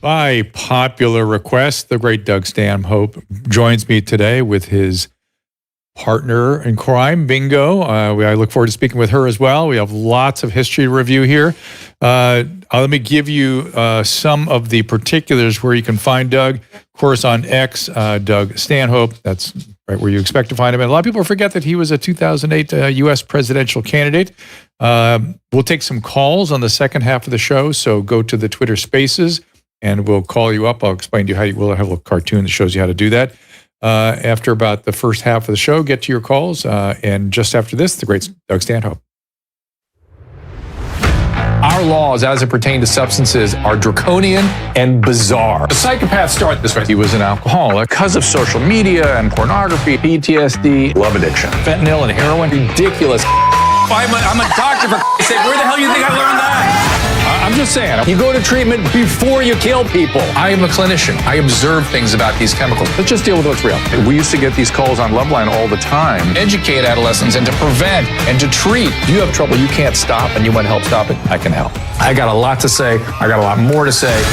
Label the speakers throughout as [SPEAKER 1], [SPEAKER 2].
[SPEAKER 1] By popular request, the great Doug Stanhope joins me today with his partner in crime, Bingo. I look forward to speaking with her as well. We have lots of history to review here. Let me give you some of the particulars where you can find Doug. Of course, on X, Doug Stanhope. That's right where you expect to find him. And a lot of people forget that he was a 2008 U.S. presidential candidate. We'll take some calls on the second half of the show, so go to the Twitter Spaces, and we'll call you up. I'll explain to you how you will have a little cartoon that shows you how to do that. After about the first half of the show, get to your calls. And just after this, the great Doug Stanhope.
[SPEAKER 2] Our laws as it pertains to substances are draconian and bizarre. The psychopaths start this way. He was an alcoholic because of social media and pornography, PTSD, love addiction, fentanyl and heroin. Ridiculous. I'm a doctor, for sake. Where the hell do you think I learned that? I'm just saying, you go to treatment before you kill people. I am a clinician. I observe things about these chemicals. Let's just deal with what's real. We used to get these calls on Loveline all the time. Educate adolescents and to prevent and to treat. If you have trouble you can't stop and you want help stop it, I can help. I got a lot to say. I got a lot more to say.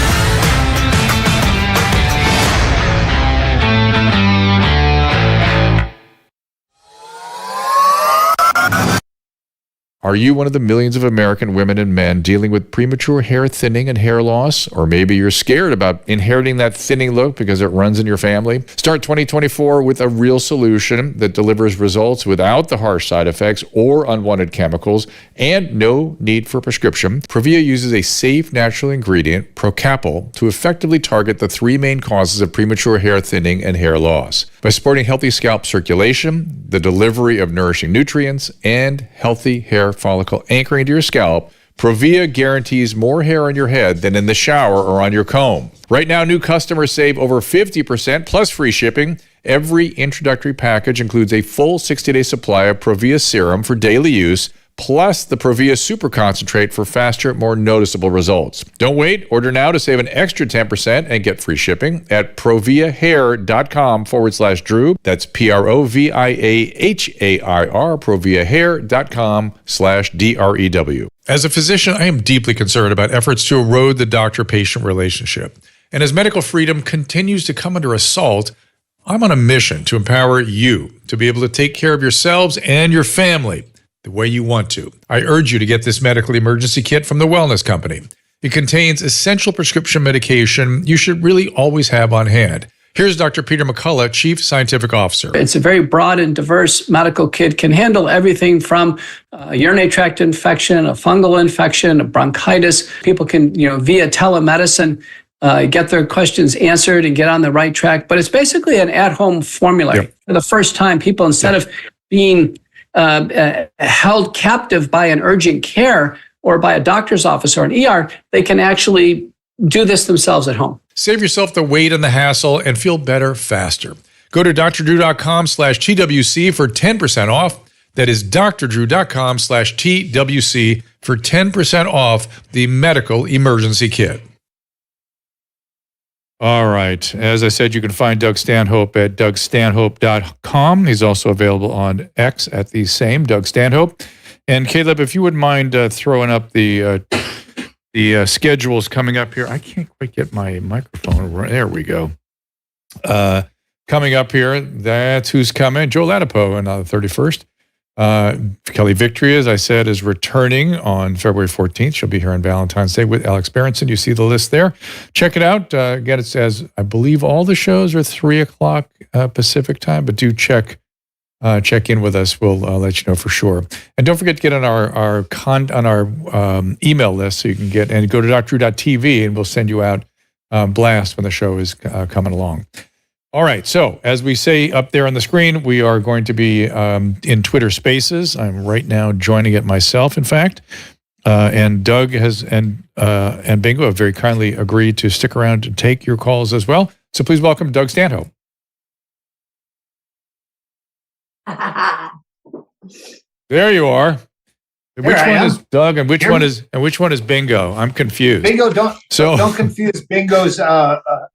[SPEAKER 1] Are you one of the millions of American women and men dealing with premature hair thinning and hair loss? Or maybe you're scared about inheriting that thinning look because it runs in your family? Start 2024 with a real solution that delivers results without the harsh side effects or unwanted chemicals and no need for prescription. Provia uses a safe natural ingredient, Procapil, to effectively target the three main causes of premature hair thinning and hair loss. By supporting healthy scalp circulation, the delivery of nourishing nutrients, and healthy hair follicle anchoring to your scalp, Provia guarantees more hair on your head than in the shower or on your comb. Right now, new customers save over 50% plus free shipping. Every introductory package includes a full 60-day supply of Provia serum for daily use, plus the Provia Super Concentrate for faster, more noticeable results. Don't wait. Order now to save an extra 10% and get free shipping at proviahair.com/Drew. That's PROVIAHAIR, proviahair.com/DREW. As a physician, I am deeply concerned about efforts to erode the doctor-patient relationship. And as medical freedom continues to come under assault, I'm on a mission to empower you to be able to take care of yourselves and your family the way you want to. I urge you to get this medical emergency kit from the Wellness Company. It contains essential prescription medication you should really always have on hand. Here's Dr. Peter McCullough, Chief Scientific Officer.
[SPEAKER 3] It's a very broad and diverse medical kit, can handle everything from a urinary tract infection, a fungal infection, a bronchitis. People can, via telemedicine, get their questions answered and get on the right track. But it's basically an at-home formula. Yep. For the first time, people, instead of being held captive by an urgent care or by a doctor's office or an ER, they can actually do this themselves at home.
[SPEAKER 1] Save yourself the wait and the hassle and feel better faster. Go to drdrew.com/TWC for 10% off. That is drdrew.com/TWC for 10% off the medical emergency kit. All right. As I said, you can find Doug Stanhope at dougstanhope.com. He's also available on X at the same, Doug Stanhope. And Caleb, if you wouldn't mind throwing up the schedules coming up here. I can't quite get my microphone. There we go. Coming up here, that's who's coming. Joe Latipo on the 31st. Kelly Victory, as I said, is returning on February 14th. She'll be here on Valentine's Day with Alex Berenson. You see the list there. Check it out. Again, it says, I believe all the shows are 3 o'clock Pacific time, but do check in with us. We'll let you know for sure. And don't forget to get on our email list so you can get, and go to drdrew.tv and we'll send you out blast when the show is coming along. All right, so as we say up there on the screen, we are going to be in Twitter Spaces. I'm right now joining it myself, in fact. And Doug and Bingo have very kindly agreed to stick around to take your calls as well. So please welcome Doug Stanhope. There you are. Which one is Doug and which one is Bingo? I'm confused.
[SPEAKER 4] Bingo, don't confuse Bingo's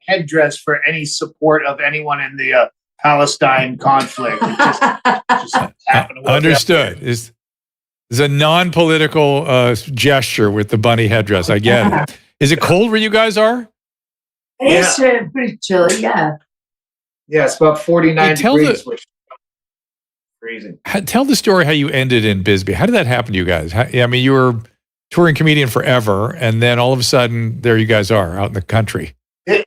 [SPEAKER 4] headdress for any support of anyone in the Palestine conflict. It just happened to work.
[SPEAKER 1] Understood. It's a non-political gesture with the bunny headdress. I get it. Is it cold where you guys are?
[SPEAKER 5] It's pretty chilly, yeah.
[SPEAKER 4] Yeah, it's about 49
[SPEAKER 1] Hey, tell
[SPEAKER 4] degrees,
[SPEAKER 1] the-
[SPEAKER 4] which is freezing.
[SPEAKER 1] Tell the story how you ended in Bisbee. How did that happen to you guys? I mean, you were touring comedian forever, and then all of a sudden, there you guys are out in the country.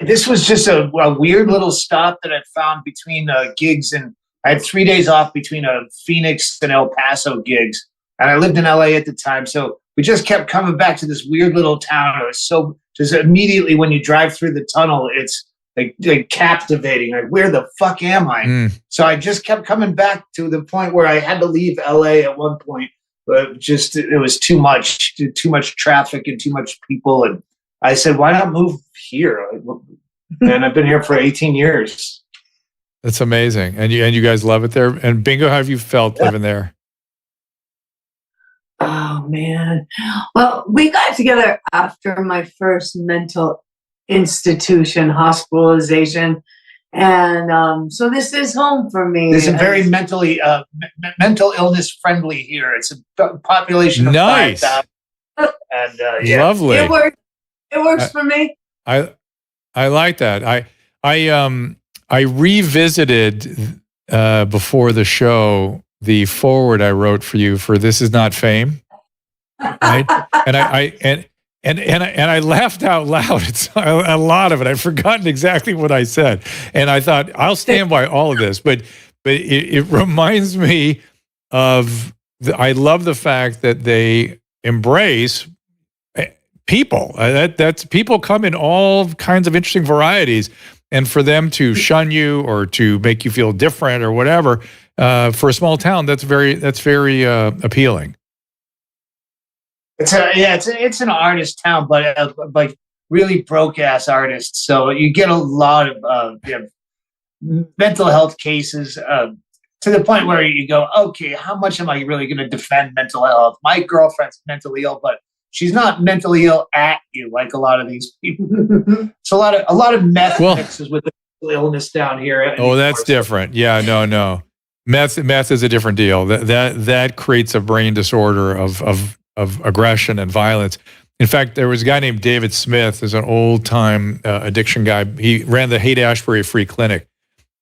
[SPEAKER 4] This was just a weird little stop that I found between gigs, and I had 3 days off between Phoenix and El Paso gigs, and I lived in LA at the time, so we just kept coming back to this weird little town. It was so just immediately when you drive through the tunnel, it's like captivating. Like, where the fuck am I? So I just kept coming back to the point where I had to leave LA at one point, but just it was too much traffic and too much people, and I said, why not move here? And I've been here for 18 years.
[SPEAKER 1] That's amazing. And you guys love it there. And Bingo, how have you felt living there?
[SPEAKER 5] Oh, man. Well, we got together after my first mental institution hospitalization. And so this is home for me.
[SPEAKER 4] This is very mentally mental illness friendly here. It's a population of
[SPEAKER 1] Nice.
[SPEAKER 4] 5,000. And yeah.
[SPEAKER 1] Lovely.
[SPEAKER 5] It works for me.
[SPEAKER 1] I like that. I revisited before the show the foreword I wrote for you for "This Is Not Fame," right? And I laughed out loud. It's a lot of it. I've forgotten exactly what I said, and I thought I'll stand by all of this. But it reminds me of I love the fact that they embrace people. That's people come in all kinds of interesting varieties, and for them to shun you or to make you feel different or whatever, for a small town, that's very appealing.
[SPEAKER 4] It's an artist town, but like really broke ass artists. So you get a lot of mental health cases to the point where you go, okay, how much am I really going to defend mental health? My girlfriend's mentally ill, but she's not mentally ill at you like a lot of these people. It's a lot of meth mixes with the illness down here.
[SPEAKER 1] Oh, that's different. Yeah, no. Meth is a different deal. That creates a brain disorder of aggression and violence. In fact, there was a guy named David Smith, who's an old-time addiction guy. He ran the Haight-Ashbury Free Clinic.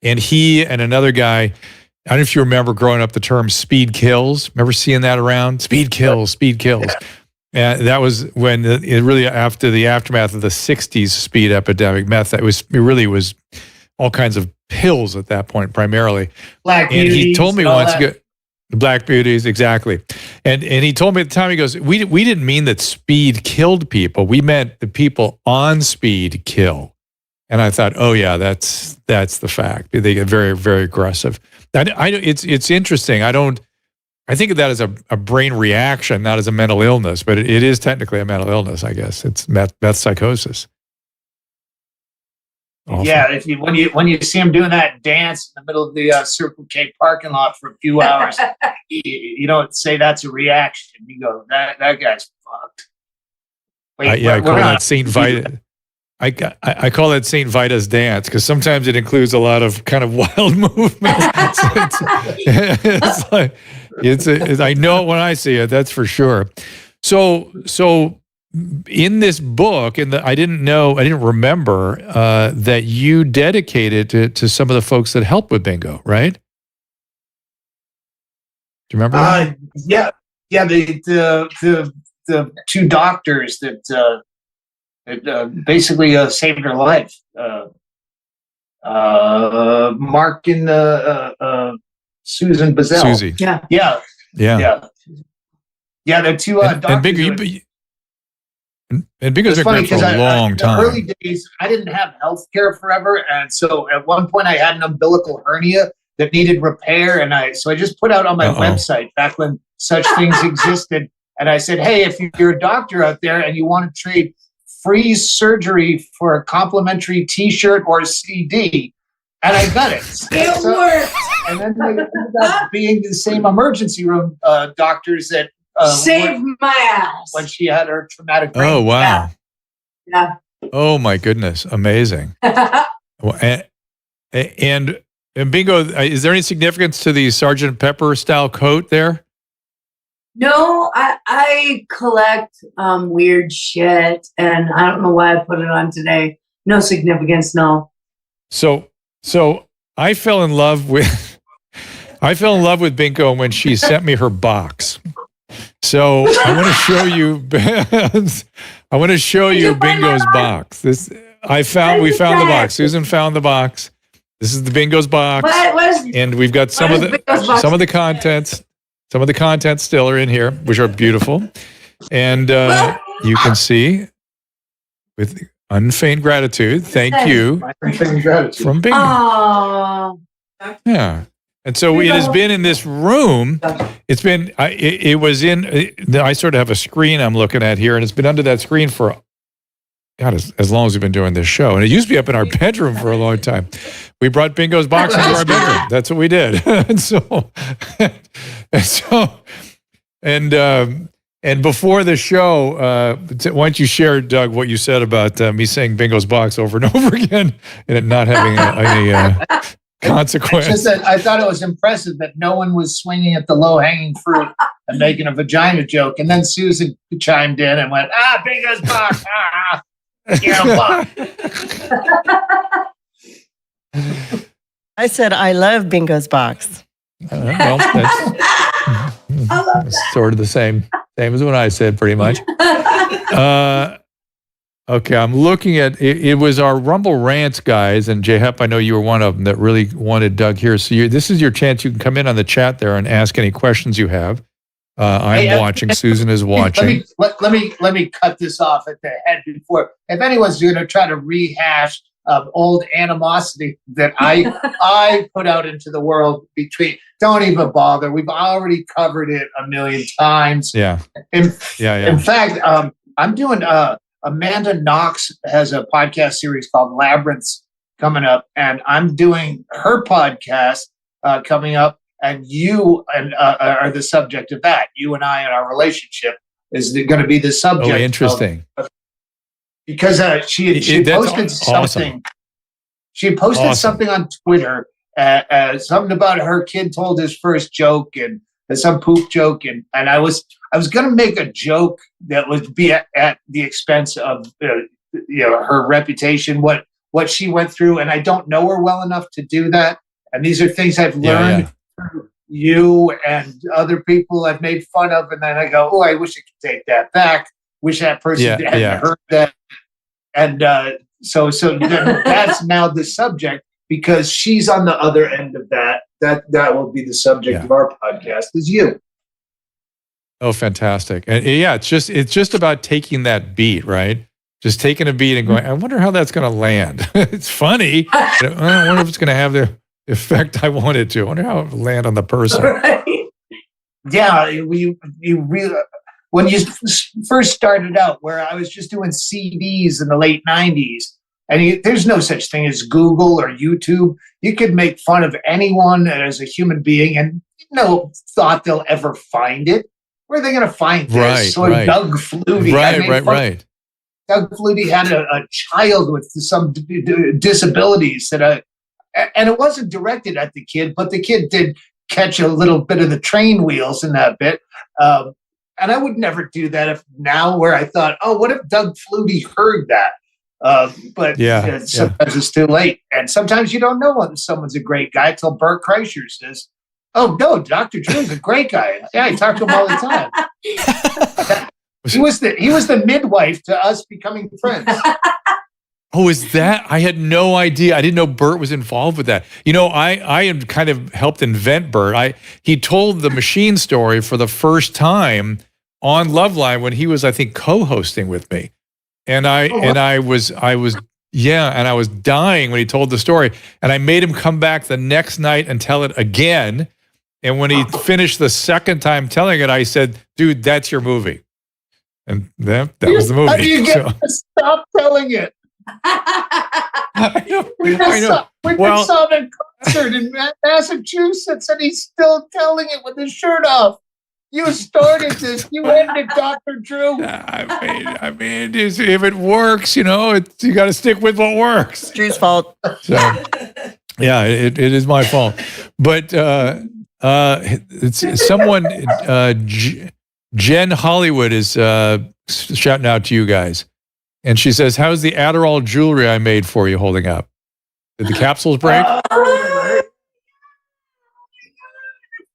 [SPEAKER 1] And he and another guy, I don't know if you remember growing up the term speed kills. Remember seeing that around? Speed kills. And that was when it really, after the aftermath of the 60s speed epidemic, meth, it really was all kinds of pills at that point, primarily.
[SPEAKER 4] Black
[SPEAKER 1] and he told me once,
[SPEAKER 4] that.
[SPEAKER 1] The Black Beauties, exactly. And he told me at the time, he goes, we didn't mean that speed killed people. We meant the people on speed kill. And I thought, oh yeah, that's the fact. They get very, very aggressive. It's interesting. I think of that as a brain reaction, not as a mental illness, but it is technically a mental illness, I guess. It's meth psychosis. Awful.
[SPEAKER 4] Yeah, when you see him doing that dance in the middle of the Circle K parking lot for a few hours, you don't say that's a reaction. You go, that guy's fucked. Wait,
[SPEAKER 1] I call that Saint Vita. I call that Saint Vita's dance because sometimes it includes a lot of kind of wild movement. I know it when I see it. That's for sure. So in this book, I didn't remember that you dedicated to some of the folks that helped with Bingo, right? Do you remember that?
[SPEAKER 4] Yeah. The two doctors that basically saved her life. Mark and Susan Bazell.
[SPEAKER 1] Susie.
[SPEAKER 4] Yeah. The two doctors.
[SPEAKER 1] And Bingo, and Bingo's been great for a long time.
[SPEAKER 4] In the early days, I didn't have health care forever. And so at one point I had an umbilical hernia that needed repair. And I just put out on my website back when such things existed. And I said, hey, if you're a doctor out there and you want to trade free surgery for a complimentary T-shirt or a CD, and I got it.
[SPEAKER 5] It worked.
[SPEAKER 4] And then they ended up being the same emergency room doctors that
[SPEAKER 5] saved my ass
[SPEAKER 4] when she had her traumatic brain.
[SPEAKER 1] Oh, wow.
[SPEAKER 5] Yeah.
[SPEAKER 1] Oh, my goodness. Amazing. Well, and Bingo, is there any significance to the Sgt. Pepper style coat there?
[SPEAKER 5] No, I collect weird shit, and I don't know why I put it on today. No significance, no.
[SPEAKER 1] So I fell in love with Bingo when she sent me her box. So I want to show you. I want to show you Bingo's box. We found the box. Susan found the box. This is the Bingo's box, and we've got some of the contents. Some of the contents still are in here, which are beautiful, and you can see with unfeigned gratitude. Thank you from Bingo.
[SPEAKER 5] Oh.
[SPEAKER 1] Yeah. And so it has been in this room. It's been, it was in, I sort of have a screen I'm looking at here, and it's been under that screen for, God, as long as we've been doing this show. And it used to be up in our bedroom for a long time. We brought Bingo's box into our bedroom. That's what we did. And before the show, why don't you share, Doug, what you said about me saying Bingo's box over and over again and it not having any consequence.
[SPEAKER 4] Just that I thought it was impressive that no one was swinging at the low-hanging fruit and making a vagina joke. And then Susan chimed in and went, Bingo's box.
[SPEAKER 6] I said, I love Bingo's box.
[SPEAKER 1] Well, that's sort of the same as what I said, pretty much. Okay, I'm looking at it. Was our Rumble Rants guys, and J-Hep, I know you were one of them that really wanted Doug here. So this is your chance. You can come in on the chat there and ask any questions you have. I'm watching. Susan is watching.
[SPEAKER 4] Let me cut this off at the head before. If anyone's going to try to rehash old animosity that I put out into the world don't even bother. We've already covered it a million times.
[SPEAKER 1] Yeah.
[SPEAKER 4] In fact, I'm doing. Amanda Knox has a podcast series called Labyrinths coming up, and I'm doing her podcast coming up, and you are the subject of that. You and I and our relationship is going to be the subject.
[SPEAKER 1] Oh, interesting.
[SPEAKER 4] Because she posted something.
[SPEAKER 1] Awesome.
[SPEAKER 4] She posted something on Twitter, something about her kid told his first joke and some poop joke, and I was going to make a joke that would be at the expense of her reputation, what she went through, and I don't know her well enough to do that. And these are things I've learned through you and other people I've made fun of, and then I go, oh, I wish I could take that back. Wish that person hadn't heard that. And so then that's now the subject, because she's on the other end of that. That will be the subject of our podcast, is you.
[SPEAKER 1] Oh, fantastic. And it's just about taking that beat, right? Just taking a beat and going, I wonder how that's going to land. It's funny. But I wonder if it's going to have the effect I want it to. I wonder how it will land on the person.
[SPEAKER 5] Right.
[SPEAKER 4] Yeah, you really, when you first started out, where I was just doing CDs in the late 90s, and there's no such thing as Google or YouTube. You could make fun of anyone as a human being and no thought they'll ever find it. Where are they going to find this? Doug Flutie.
[SPEAKER 1] Right.
[SPEAKER 4] Doug Flutie had a child with some disabilities and it wasn't directed at the kid, but the kid did catch a little bit of the train wheels in that bit. And I would never do that where I thought, oh, what if Doug Flutie heard that? But sometimes it's too late. And sometimes you don't know whether someone's a great guy until Bert Kreischer says, oh, no, Dr. Drew's a great guy. Yeah, I talk to him all the time. He was the midwife to us becoming friends.
[SPEAKER 1] Oh, is that? I had no idea. I didn't know Bert was involved with that. I had kind of helped invent Bert. He told the machine story for the first time on Loveline when he was, I think, co-hosting with me. And I was dying when he told the story. And I made him come back the next night and tell it again. And when he finished the second time telling it, I said, dude, that's your movie. And that was the movie.
[SPEAKER 4] How do you get to stop telling it?
[SPEAKER 1] I know.
[SPEAKER 4] We just saw him at concert in Massachusetts, and he's still telling it with his shirt off. You started this. You ended Dr. Drew.
[SPEAKER 1] I mean, if it works, you got to stick with what works.
[SPEAKER 6] Drew's fault.
[SPEAKER 1] So, yeah, it is my fault. But it's someone, Jen Hollywood is shouting out to you guys. And she says, "How's the Adderall jewelry I made for you holding up? Did the capsules break?"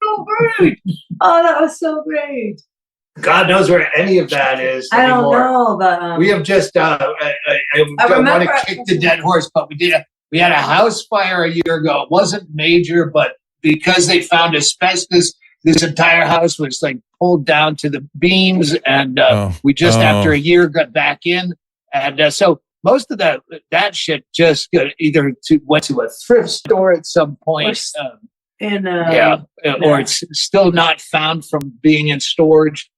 [SPEAKER 5] So great. Oh, that was so great.
[SPEAKER 4] God knows where any of that is
[SPEAKER 5] I don't
[SPEAKER 4] anymore.
[SPEAKER 5] know, but
[SPEAKER 4] We have just, I don't want
[SPEAKER 5] remember-
[SPEAKER 4] to kick the dead horse, but we had a house fire a year ago. It wasn't major, but because they found asbestos, this entire house was like pulled down to the beams, and we just after a year got back in, and so most of that shit just went to a thrift store at some point, or it's still not found from being in storage.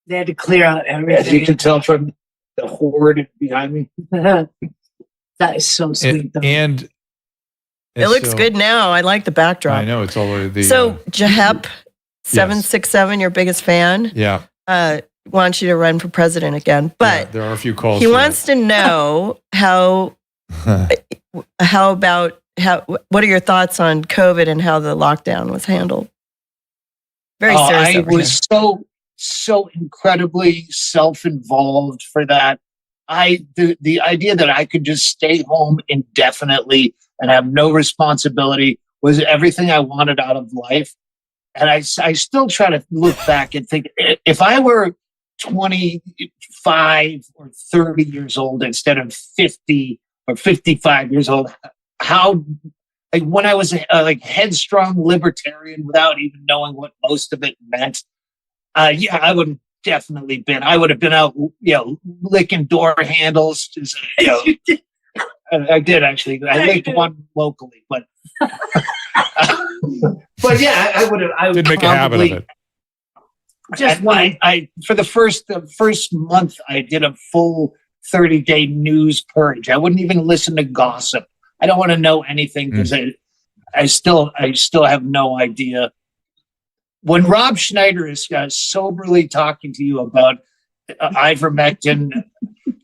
[SPEAKER 5] They had to clear out everything.
[SPEAKER 4] As you can tell from the hoard behind me.
[SPEAKER 5] That is so sweet, though.
[SPEAKER 1] And
[SPEAKER 6] It looks good now. I like the backdrop.
[SPEAKER 1] I know, it's all over the...
[SPEAKER 6] So Jahep 767, your biggest fan, wants you to run for president again. But
[SPEAKER 1] there are a few calls.
[SPEAKER 6] He wants to know what are your thoughts on COVID and how the lockdown was handled? Very serious.
[SPEAKER 4] I was so incredibly self-involved for that. The idea that I could just stay home indefinitely and have no responsibility was everything I wanted out of life. And I still try to look back and think, if I were 25 or 30 years old instead of 50 or 55 years old, when I was a headstrong libertarian without even knowing what most of it meant, I would have definitely been. I would have been out, licking door handles. I did actually. I licked one locally, but but yeah, I would have. I
[SPEAKER 1] did make a habit of it.
[SPEAKER 4] I for the first month, I did a full 30-day news purge. I wouldn't even listen to gossip. I don't want to know anything because I still have no idea. When Rob Schneider is soberly talking to you about ivermectin,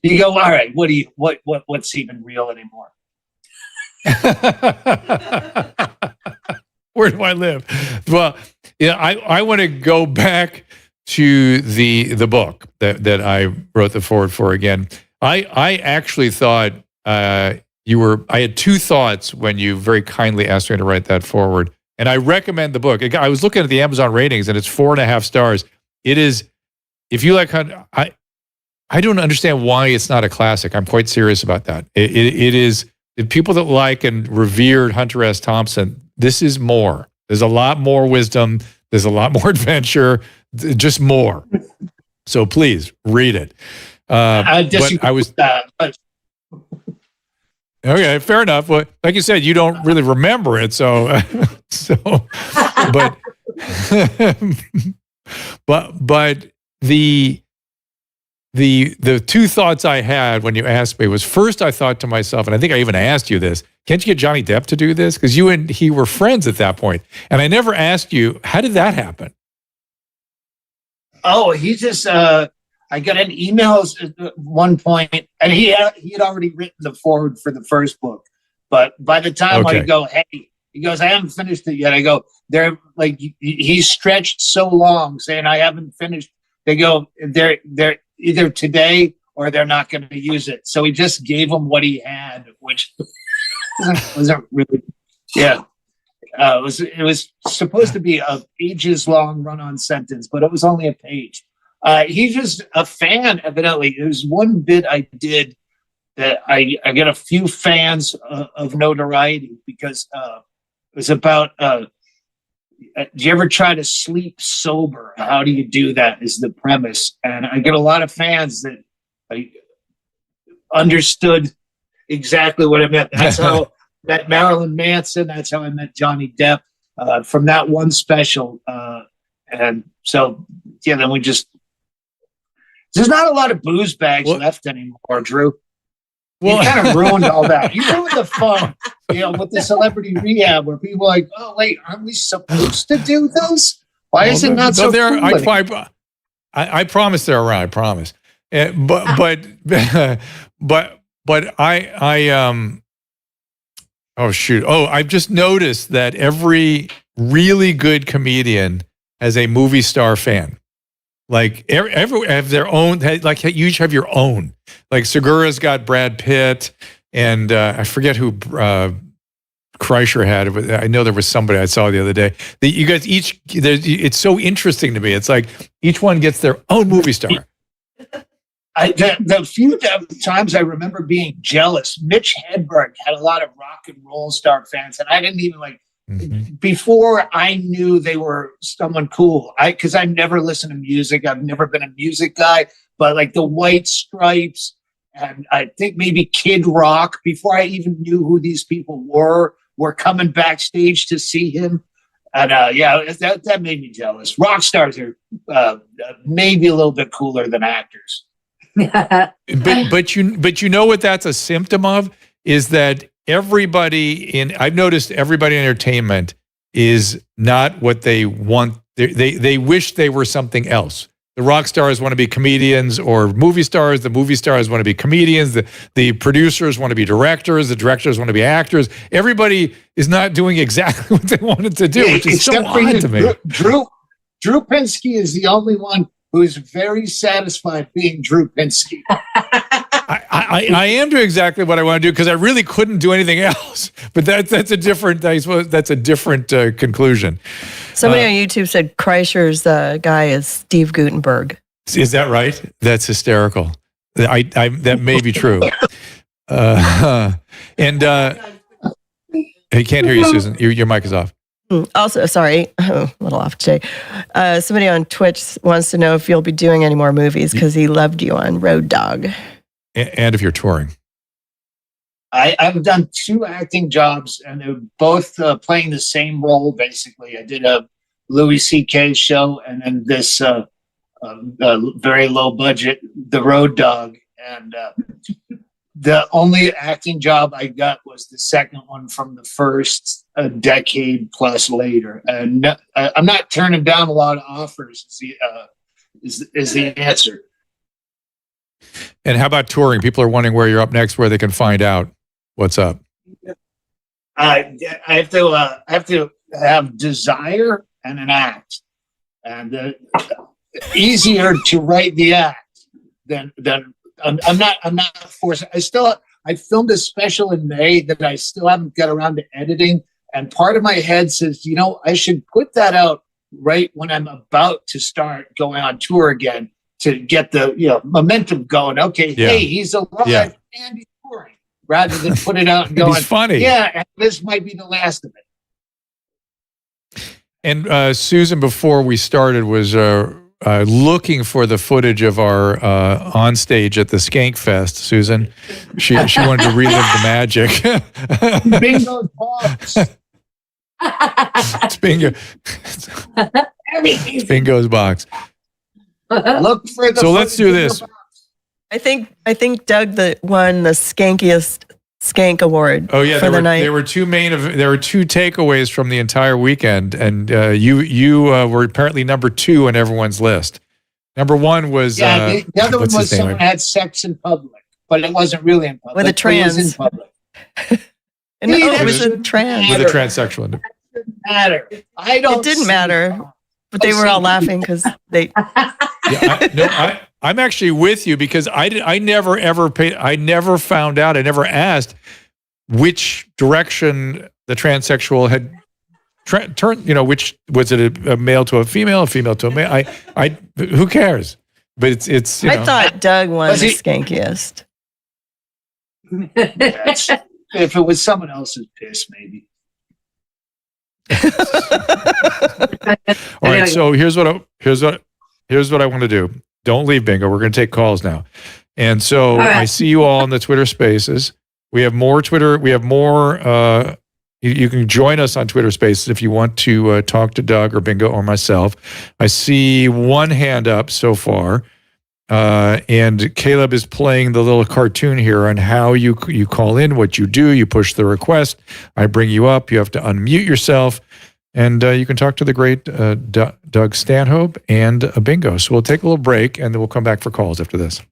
[SPEAKER 4] you go, "All right, what's even real anymore?"
[SPEAKER 1] Where do I live? Well, I want to go back to the book that I wrote the foreword for again. I actually thought I had two thoughts when you very kindly asked me to write that foreword. And I recommend the book. I was looking at the Amazon ratings, and it's 4.5 stars. It is, if you like, I don't understand why it's not a classic. I'm quite serious about that. It is, the people that like and revered Hunter S. Thompson, this is more. There's a lot more wisdom. There's a lot more adventure. Just more. So please read it. Okay, fair enough. Well, like you said, you don't really remember it, so but the two thoughts I had when you asked me was, first I thought to myself, and I think I even asked you this, can't you get Johnny Depp to do this? Because you and he were friends at that point. And I never asked you, how did that happen?
[SPEAKER 4] Oh, he just I got an email at one point, and he had already written the foreword for the first book. But by the time I go, hey, he goes, I haven't finished it yet. I go, they're like, he's stretched so long saying I haven't finished. They go, they're either today or they're not going to use it. So he just gave him what he had, which wasn't really, it was supposed to be a pages long run-on sentence, but it was only a page. He's just a fan, evidently. There's one bit I did that I get a few fans of notoriety because it was about, do you ever try to sleep sober? How do you do that is the premise. And I get a lot of fans that understood exactly what I meant. That's how I met Marilyn Manson. That's how I met Johnny Depp from that one special. And so, then we just, there's not a lot of booze bags left anymore, Drew. You kind of ruined all that. You ruined the fun, with the celebrity rehab where people are like, oh, wait, aren't we supposed to do those? Why is it not so cool?
[SPEAKER 1] I promise they're around. I promise. But oh, shoot. Oh, I've just noticed that every really good comedian has a movie star fan. Like every have their own. Like you each have your own. Like Segura's got Brad Pitt, and I forget who Kreischer had. But I know there was somebody I saw the other day. You guys each. It's so interesting to me. It's like each one gets their own movie star.
[SPEAKER 4] The few times I remember being jealous, Mitch Hedberg had a lot of rock and roll star fans, and I didn't even before I knew they were someone cool. Because I never listened to music. I've never been a music guy, but like the White Stripes and I think maybe Kid Rock, before I even knew who these people were coming backstage to see him. And that made me jealous. Rockstars are maybe a little bit cooler than actors.
[SPEAKER 1] but you know what that's a symptom of is that I've noticed everybody in entertainment is not what they want. They wish they were something else. The rock stars want to be comedians or movie stars. The movie stars want to be comedians. The producers want to be directors. The directors want to be actors. Everybody is not doing exactly what they wanted to do, which is so odd to me.
[SPEAKER 4] Drew Pinsky is the only one who is very satisfied being Drew Pinsky.
[SPEAKER 1] I am doing exactly what I want to do because I really couldn't do anything else. But that's a different. I suppose that's a different conclusion.
[SPEAKER 6] Somebody on YouTube said Kreischer's guy is Steve Guttenberg.
[SPEAKER 1] Is that right? That's hysterical. That may be true. And I can't hear you, Susan. Your mic is off.
[SPEAKER 6] Also, sorry, a little off today. Somebody on Twitch wants to know if you'll be doing any more movies because he loved you on Road Dogg.
[SPEAKER 1] And if you're touring.
[SPEAKER 4] I've done 2 acting jobs, and they're both playing the same role, basically. I did a Louis C.K. show, and then this very low budget, The Road Dogg. And the only acting job I got was the second one from the first a decade plus later. And I'm not turning down a lot of offers is the answer.
[SPEAKER 1] And how about touring? People are wondering where you're up next, where they can find out what's up.
[SPEAKER 4] I have to have desire and an act, and easier to write the act than I'm not forced. I filmed a special in May that I still haven't got around to editing, and part of my head says, I should put that out right when I'm about to start going on tour again to get the momentum going. Okay, hey, he's alive and he's touring, rather than put it out and going,
[SPEAKER 1] he's funny.
[SPEAKER 4] Yeah, and this might be the last of it.
[SPEAKER 1] And Susan, before we started, was looking for the footage of our onstage at the Skankfest. Susan, she wanted to relive the magic.
[SPEAKER 4] Bingo's box.
[SPEAKER 1] It's bingo. It's Bingo's box.
[SPEAKER 4] Look for the.
[SPEAKER 1] So let's do this.
[SPEAKER 6] I think Doug won the skankiest Skank Award.
[SPEAKER 1] Oh yeah,
[SPEAKER 6] for the night.
[SPEAKER 1] There were 2 takeaways from the entire weekend, and you were apparently number 2 on everyone's list. Number 1 was
[SPEAKER 4] the other one was someone had sex in public, but it wasn't really in public.
[SPEAKER 6] With a trans.
[SPEAKER 4] It was in public.
[SPEAKER 6] And it was a trans.
[SPEAKER 1] With a transsexual.
[SPEAKER 4] It didn't matter. It
[SPEAKER 6] didn't matter. But they were all laughing because they.
[SPEAKER 1] I'm actually with you because I never found out. I never asked which direction the transsexual had turned. Which was it a male to a female to a male? I who cares? But it's.
[SPEAKER 6] I thought Doug won the skankiest.
[SPEAKER 4] If it was someone else's piss, maybe.
[SPEAKER 1] All right, so here's what I want to do. Don't leave, Bingo. We're going to take calls now. And so I see you all in the Twitter Spaces. We have more Twitter. We have more. You can join us on Twitter Spaces if you want to talk to Doug or Bingo or myself. I see one hand up so far. And Caleb is playing the little cartoon here on how you call in, what you do. You push the request. I bring you up. You have to unmute yourself. And you can talk to the great Doug Stanhope and Bingo. So we'll take a little break, and then we'll come back for calls after this.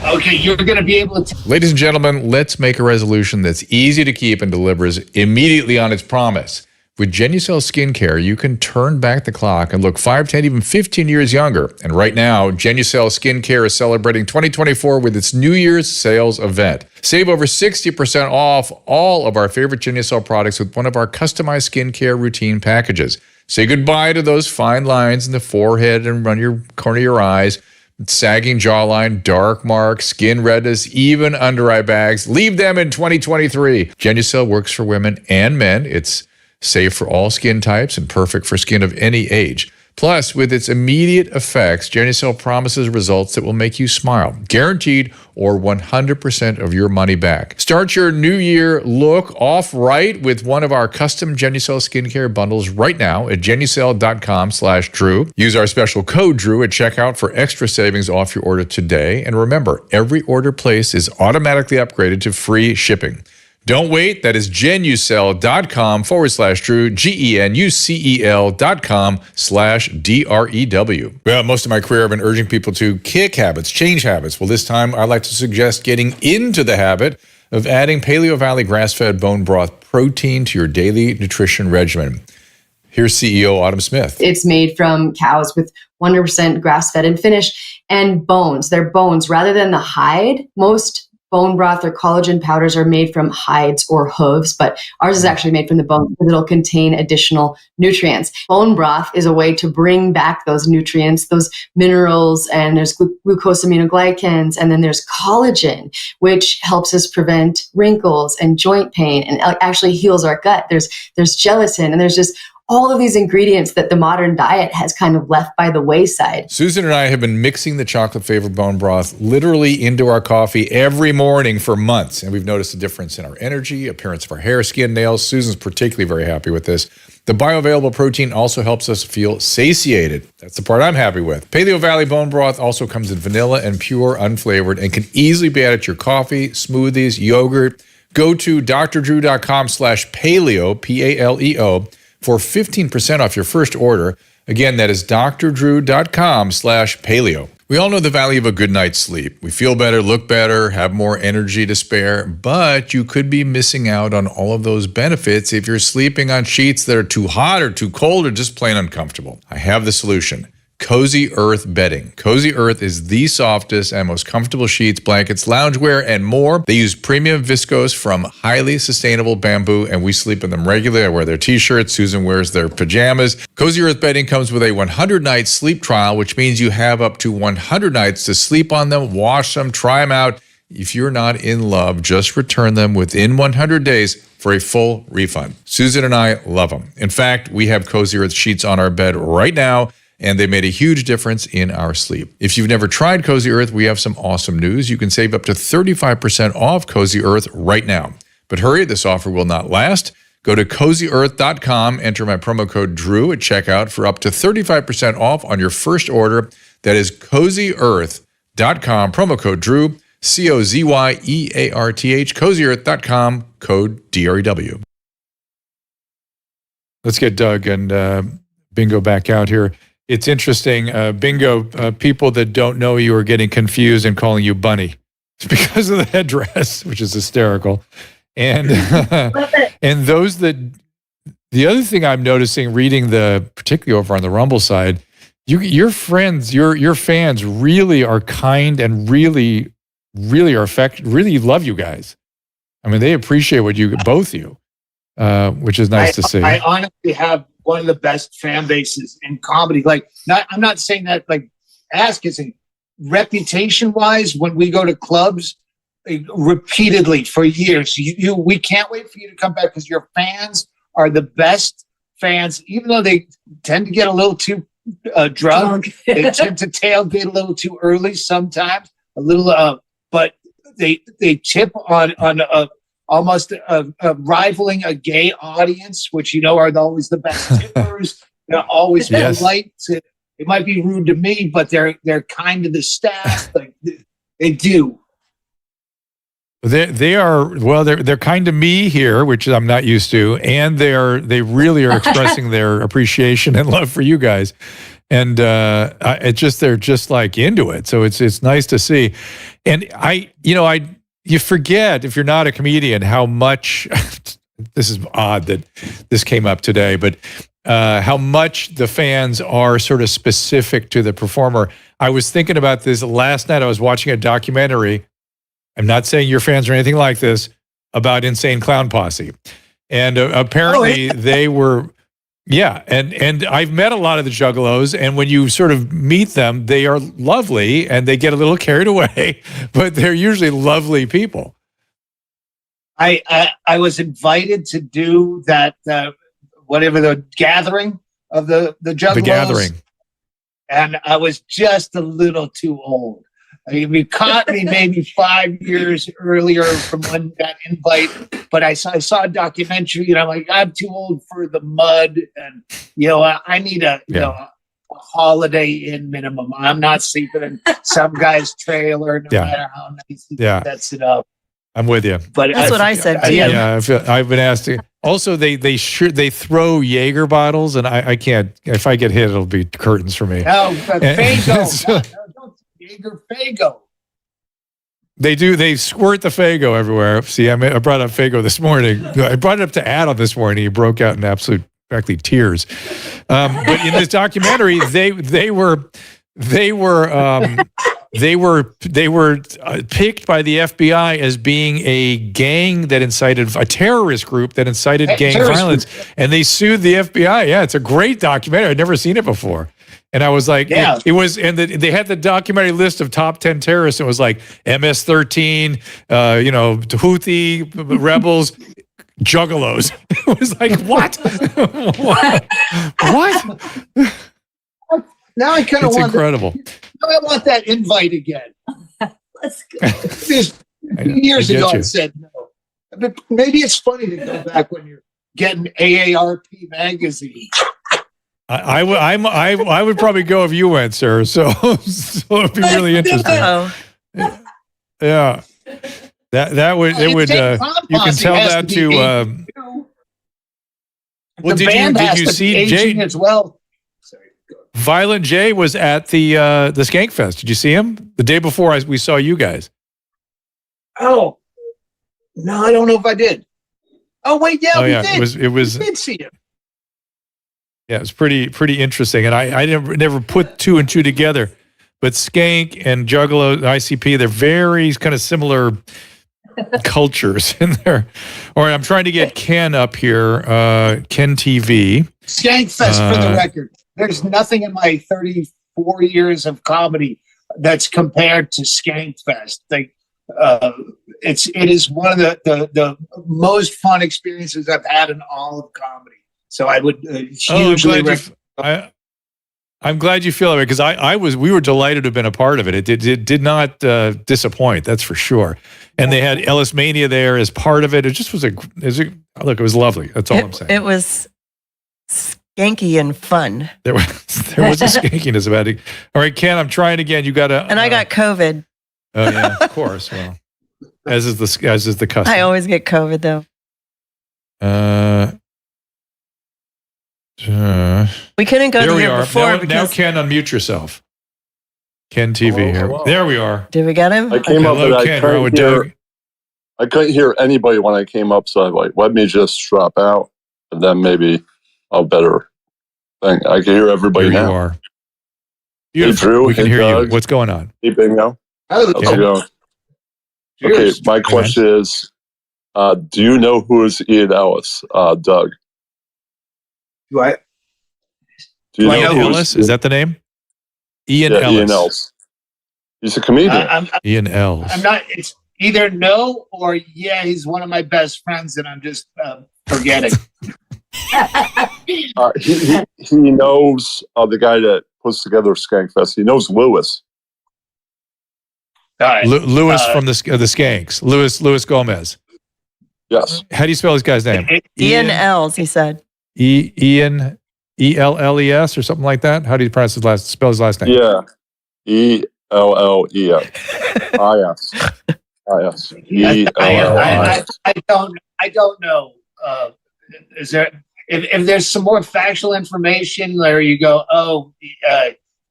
[SPEAKER 4] Okay, you're going to be able to...
[SPEAKER 2] Ladies and gentlemen, let's make a resolution that's easy to keep and delivers immediately on its promise. With Genucel skincare, you can turn back the clock and look 5, 10, even 15 years younger. And right now, Genucel skincare is celebrating 2024 with its New Year's sales event. Save over 60% off all of our favorite Genucel products with one of our customized skincare routine packages. Say goodbye to those fine lines in the forehead and around your corner of your eyes, sagging jawline, dark marks, skin redness, even under eye bags. Leave them in 2023. Genucel works for women and men. It's safe for all skin types and perfect for skin of any age. Plus, with its immediate effects, Genucel promises results that will make you smile. Guaranteed, or 100% of your money back. Start your new year look off right with one of our custom Genucel skincare bundles right now at genucel.com/Drew. Use our special code Drew at checkout for extra savings off your order today. And remember, every order placed is automatically upgraded to free shipping. Don't wait. That is genucel.com/Drew, genucel.com/DREW. Well, most of my career I've been urging people to kick habits, change habits. Well, this time I'd like to suggest getting into the habit of adding Paleo Valley grass-fed bone broth protein to your daily nutrition regimen. Here's CEO Adam Smith.
[SPEAKER 7] It's made from cows with 100% grass-fed and finished, and bones. They're bones rather than the hide. Most bone broth or collagen powders are made from hides or hooves, but ours is actually made from the bone because it'll contain additional nutrients. Bone broth is a way to bring back those nutrients, those minerals, and there's glucosaminoGlycans, and then there's collagen, which helps us prevent wrinkles and joint pain and actually heals our gut. There's gelatin, and there's just all of these ingredients that the modern diet has kind of left by the wayside.
[SPEAKER 2] Susan and I have been mixing the chocolate-flavored bone broth literally into our coffee every morning for months, and we've noticed a difference in our energy, appearance of our hair, skin, nails. Susan's particularly very happy with this. The bioavailable protein also helps us feel satiated. That's the part I'm happy with. Paleo Valley bone broth also comes in vanilla and pure unflavored and can easily be added to your coffee, smoothies, yogurt. Go to drdrew.com/paleo, P-A-L-E-O, for 15% off your first order. Again, that is drdrew.com/paleo. We all know the value of a good night's sleep. We feel better, look better, have more energy to spare, but you could be missing out on all of those benefits if you're sleeping on sheets that are too hot or too cold or just plain uncomfortable. I have the solution. Cozy Earth bedding. Cozy Earth is the softest and most comfortable sheets, blankets, loungewear, and more. They use premium viscose from highly sustainable bamboo, and we sleep in them regularly. I wear their t-shirts. Susan wears their pajamas. Cozy Earth bedding comes with a 100-night sleep trial, which means you have up to 100 nights to sleep on them, wash them, try them out. If you're not in love, just return them within 100 days for a full refund. Susan and I love them. In fact, we have Cozy Earth sheets on our bed right now, and they made a huge difference in our sleep. If you've never tried Cozy Earth, we have some awesome news. You can save up to 35% off Cozy Earth right now. But hurry, this offer will not last. Go to CozyEarth.com, enter my promo code DREW at checkout for up to 35% off on your first order. That is CozyEarth.com, promo code DREW, COZYEARTH, CozyEarth.com, code DREW.
[SPEAKER 1] Let's get Doug and Bingo back out here. It's interesting, Bingo, people that don't know you are getting confused and calling you Bunny. It's because of the headdress, which is hysterical. And and those that, the other thing I'm noticing reading particularly over on the Rumble side, your friends, your fans really are kind and really really love you guys. I mean, they appreciate what both you, which is nice to see.
[SPEAKER 4] I honestly have one of the best fan bases in comedy. I'm not saying that ass kissing. Reputation wise, when we go to clubs, repeatedly for years, we can't wait for you to come back because your fans are the best fans. Even though they tend to get a little too drunk, they tend to tailgate a little too early sometimes. But they tip on almost rivaling a gay audience, which are always the best tippers. They're always polite. It might be rude to me, but they're kind to the staff. They do.
[SPEAKER 1] They're kind to me here, which I'm not used to, and they really are expressing their appreciation and love for you guys. And they're just into it. So it's nice to see. And you forget, if you're not a comedian, how much this is odd that this came up today, but how much the fans are sort of specific to the performer. I was thinking about this last night. I was watching a documentary. I'm not saying you're fans or anything like this, about Insane Clown Posse. And apparently they were, yeah. And I've met a lot of the Juggalos, and when you sort of meet them, they are lovely and they get a little carried away, but they're usually lovely people.
[SPEAKER 4] I was invited to do that, whatever, the gathering of the Juggalos.
[SPEAKER 1] The gathering.
[SPEAKER 4] And I was just a little too old. I mean, you caught me maybe 5 years earlier from when that invite, but I saw a documentary, and I'm like, I'm too old for the mud, and I need a Holiday Inn minimum. I'm not sleeping in some guy's trailer, no matter how nice he sets it up.
[SPEAKER 1] I'm with you.
[SPEAKER 6] But that's what I said too.
[SPEAKER 1] Yeah, I've been asked to. Also, they throw Jaeger bottles, and I can't. If I get hit, it'll be curtains for me.
[SPEAKER 4] No, Fago. Jaeger Fago.
[SPEAKER 1] They do. They squirt the Fago everywhere. See, I brought up Fago this morning. I brought it up to Adam this morning. He broke out in absolute, practically tears. But in this documentary, they were picked by the FBI as being a gang that incited, a terrorist group that incited gang violence, and they sued the FBI. Yeah, it's a great documentary. I'd never seen it before. And I was like, it was, and they had the documentary list of top 10 terrorists. It was like MS-13, Houthi rebels, Juggalos. It was like, what? What?
[SPEAKER 4] Now I kind of want.
[SPEAKER 1] It's incredible.
[SPEAKER 4] Now I want that invite again.
[SPEAKER 5] Let's go.
[SPEAKER 4] Years ago, I said no. But maybe it's funny to go back when you're getting AARP magazine.
[SPEAKER 1] I would probably go if you went, sir. So it'd be really interesting. Yeah, that would you can tell that to. Well, did you see Jay
[SPEAKER 4] as well? Sorry.
[SPEAKER 1] Violent J was at the Skankfest. Did you see him the day before we saw you guys?
[SPEAKER 4] Oh no, I don't know if I did. Oh wait, yeah, we did.
[SPEAKER 1] It was.
[SPEAKER 4] We did see him.
[SPEAKER 1] Yeah, it's pretty interesting, and I never put two and two together. But Skank and Juggalo, and ICP, they're very kind of similar cultures in there. All right, I'm trying to get Ken up here, Ken TV.
[SPEAKER 4] Skankfest, for the record. There's nothing in my 34 years of comedy that's compared to Skankfest. It is one of the most fun experiences I've had in all of comedy. So I would hugely
[SPEAKER 1] I'm glad you feel that way, because we were delighted to have been a part of it. It did not disappoint, that's for sure. And they had Ellis Mania there as part of it. It just was it was lovely. That's all I'm saying.
[SPEAKER 6] It was skanky and fun.
[SPEAKER 1] There was a skankiness about it. All right, Ken, I'm trying again. You got to.
[SPEAKER 6] And I got COVID.
[SPEAKER 1] Oh yeah, of course. Well, as is the custom.
[SPEAKER 6] I always get COVID though. We couldn't go there before
[SPEAKER 1] now Ken, unmute yourself. Ken TV here.
[SPEAKER 8] Hello.
[SPEAKER 1] There we are.
[SPEAKER 6] Did we get him?
[SPEAKER 8] I came up
[SPEAKER 1] Hello,
[SPEAKER 8] and
[SPEAKER 1] Ken.
[SPEAKER 8] I couldn't hear anybody when I came up, so I like, let me just drop out, and then maybe I'll better thing. I can hear everybody
[SPEAKER 1] Here
[SPEAKER 8] now.
[SPEAKER 1] you are.
[SPEAKER 8] Hey,
[SPEAKER 1] Beautiful.
[SPEAKER 8] Drew,
[SPEAKER 1] We can
[SPEAKER 8] hey,
[SPEAKER 1] hear
[SPEAKER 8] Doug.
[SPEAKER 1] you. What's going on?
[SPEAKER 8] Hey, Bingo.
[SPEAKER 4] How's
[SPEAKER 8] How's it going? Okay, my question is, do you know who is Ian Ellis, Doug?
[SPEAKER 4] Do I?
[SPEAKER 8] Do you
[SPEAKER 1] Ian
[SPEAKER 8] know who
[SPEAKER 1] Ellis? Is that the name? Ian
[SPEAKER 8] yeah,
[SPEAKER 1] Ellis.
[SPEAKER 8] Ian Ellis. He's a comedian.
[SPEAKER 1] Ian Ellis.
[SPEAKER 4] I'm not. It's either no or yeah. He's one of my best friends, and I'm just forgetting.
[SPEAKER 8] He knows the guy that puts together Skankfest. He knows Lewis.
[SPEAKER 4] All right.
[SPEAKER 1] Lewis from the Skanks. Lewis Gomez.
[SPEAKER 8] Yes.
[SPEAKER 1] How do you spell this guy's name?
[SPEAKER 6] Ian Ells, he said.
[SPEAKER 1] Ian ELLES or something like that. How do you pronounce spell his last name?
[SPEAKER 8] Yeah. ELLES. IS. ELLES.
[SPEAKER 4] I don't know. Is there? If there's some more factual information where you go,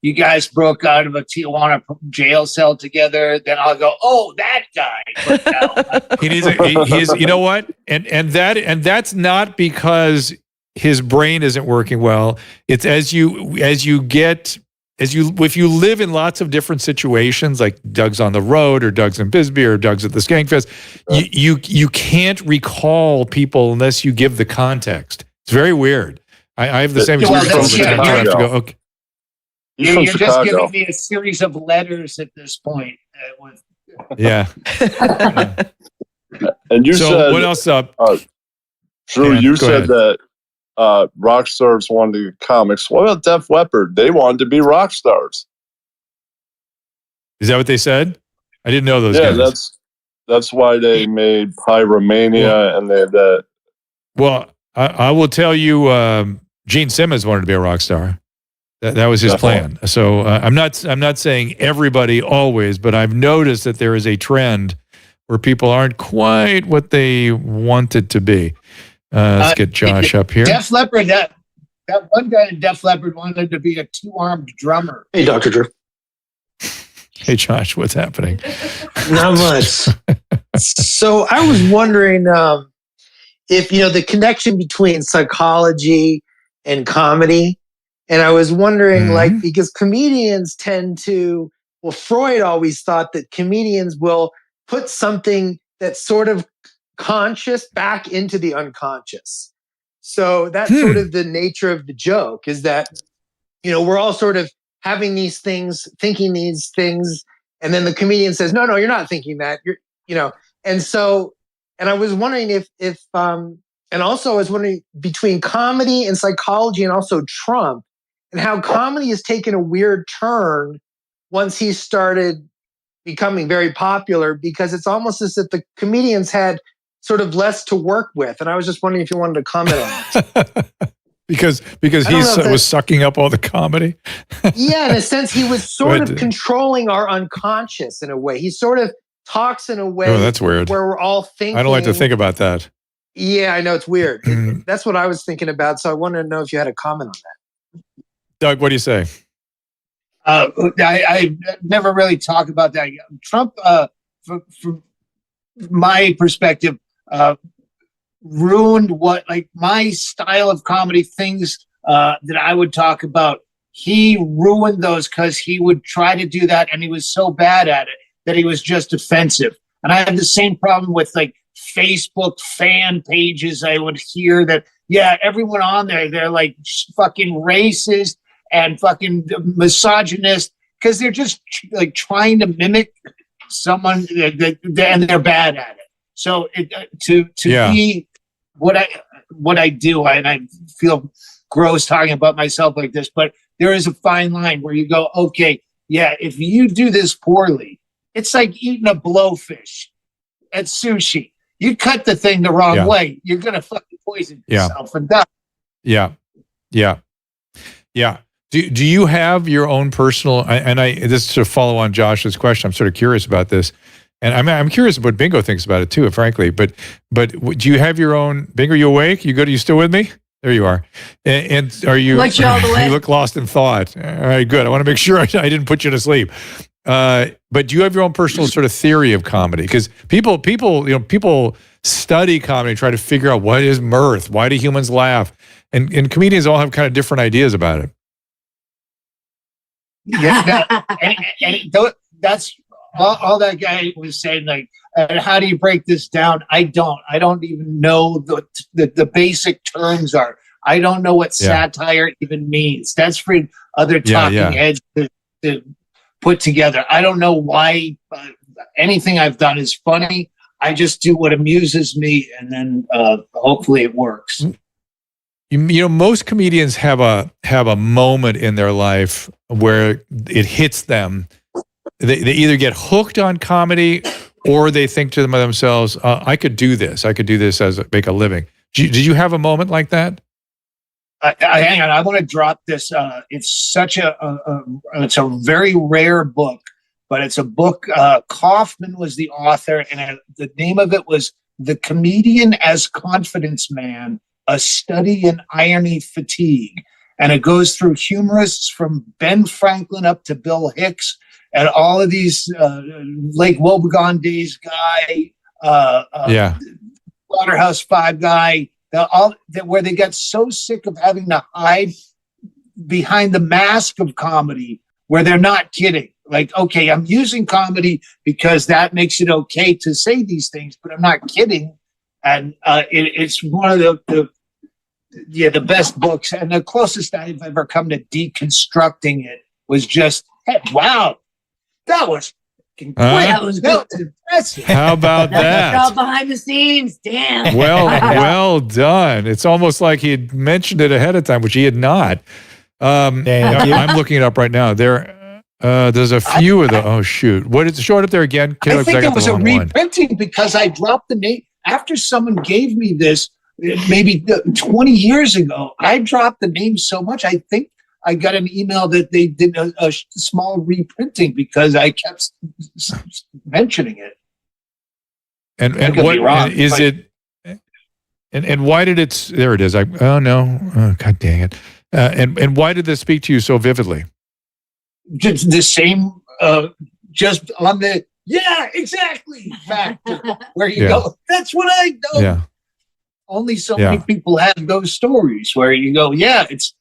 [SPEAKER 4] you guys broke out of a Tijuana jail cell together, then I'll go, oh, that guy. But no.
[SPEAKER 1] He's you know what? And that's not because his brain isn't working well. It's if you live in lots of different situations, like Doug's on the road or Doug's in Bisbee or Doug's at the Skankfest, you can't recall people unless you give the context. It's very weird. I have the same experience all the time. I have to go, okay.
[SPEAKER 4] You're just giving me a series of letters at this point.
[SPEAKER 1] Yeah.
[SPEAKER 8] And you said,
[SPEAKER 1] what else up?
[SPEAKER 8] Drew, you said that Rockstars wanted to do comics. What about Def Leppard? They wanted to be rock stars.
[SPEAKER 1] Is that what they said? I didn't know those guys.
[SPEAKER 8] Yeah, that's why they made Pyromania and they had that.
[SPEAKER 1] Well, I will tell you, Gene Simmons wanted to be a rock star. That was his plan. So I'm not saying everybody always, but I've noticed that there is a trend where people aren't quite what they wanted to be. Let's get Josh up here.
[SPEAKER 4] Def Leppard, that one guy in Def Leppard wanted to be a two-armed drummer.
[SPEAKER 9] Hey, Dr. Drew.
[SPEAKER 1] Hey, Josh, what's happening?
[SPEAKER 9] Not much. So I was wondering if, the connection between psychology and comedy. And I was wondering, because comedians tend to, Freud always thought that comedians will put something that's sort of conscious back into the unconscious. So that's sort of the nature of the joke, is that, we're all sort of having these things, thinking these things. And then the comedian says, no, you're not thinking that. And I was wondering and also I was wondering between comedy and psychology and also Trump, and how comedy has taken a weird turn once he started becoming very popular, because it's almost as if the comedians had sort of less to work with. And I was just wondering if you wanted to comment on that.
[SPEAKER 1] because he was sucking up all the comedy?
[SPEAKER 9] Yeah, in a sense, he was sort of controlling our unconscious in a way. He sort of talks in a way
[SPEAKER 1] that's weird.
[SPEAKER 9] Where we're all thinking.
[SPEAKER 1] I don't like to think about that.
[SPEAKER 9] Yeah, I know, it's weird. That's what I was thinking about. So I wanted to know if you had a comment on that.
[SPEAKER 1] Doug, what do you say?
[SPEAKER 4] I never really talk about that. Trump, from my perspective, ruined my style of comedy, things that I would talk about. He ruined those because he would try to do that, and he was so bad at it that he was just offensive. And I have the same problem with Facebook fan pages. I would hear that, everyone on there, they're fucking racist and fucking misogynist, because they're just trying to mimic someone and they're bad at it. So to me, what I do, and I feel gross talking about myself like this, but there is a fine line where you go, okay, if you do this poorly, it's like eating a blowfish at sushi. You cut the thing the wrong way, you're gonna fucking poison yourself and die.
[SPEAKER 1] Yeah. Do you have your own personal? This is to follow on Josh's question. I'm sort of curious about this, and I'm curious what Bingo thinks about it too, frankly. But do you have your own? Bingo, are you awake? You good? Are you still with me? There you are. And are you?
[SPEAKER 5] Like you all the way.
[SPEAKER 1] You look lost in thought. All right, good. I want to make sure I didn't put you to sleep. But do you have your own personal sort of theory of comedy? Because people study comedy, try to figure out what is mirth, why do humans laugh, and comedians all have kind of different ideas about it.
[SPEAKER 4] That's all that guy was saying. How do you break this down? I don't even know the basic terms are. I don't know what satire even means. That's for other talking heads to put together. I don't know why anything I've done is funny. I just do what amuses me, and then hopefully it works.
[SPEAKER 1] Most comedians have a moment in their life where it hits them. They either get hooked on comedy, or they think to themselves, "I could do this. I could do this as make a living." Did you have a moment like that?
[SPEAKER 4] Hang on, I want to drop this. It's such it's a very rare book, but it's a book. Kaufman was the author, and the name of it was "The Comedian as Confidence Man: A Study in Irony Fatigue." And it goes through humorists from Ben Franklin up to Bill Hicks and all of these Lake Wobegon Days guy, Waterhouse 5 guy, where they got so sick of having to hide behind the mask of comedy where they're not kidding. Like, okay, I'm using comedy because that makes it okay to say these things, but I'm not kidding. And it's one of the best books. And the closest I've ever come to deconstructing it was just, hey, wow, that was great. That was impressive.
[SPEAKER 1] How about that?
[SPEAKER 5] All behind the scenes. Damn.
[SPEAKER 1] Well done. It's almost like he had mentioned it ahead of time, which he had not. I'm looking it up right now. There's a few of the. Oh shoot! What is show it up there again?
[SPEAKER 4] I think it was a reprinting because I dropped the name after someone gave me this maybe 20 years ago. I dropped the name so much. I think I got an email that they did a small reprinting because I kept mentioning it.
[SPEAKER 1] And what is it? And why did it? There it is. God dang it! And why did this speak to you so vividly?
[SPEAKER 4] Just the same, just on the exactly factor where you go. That's what I know. Yeah. Only so many people have those stories where you go, because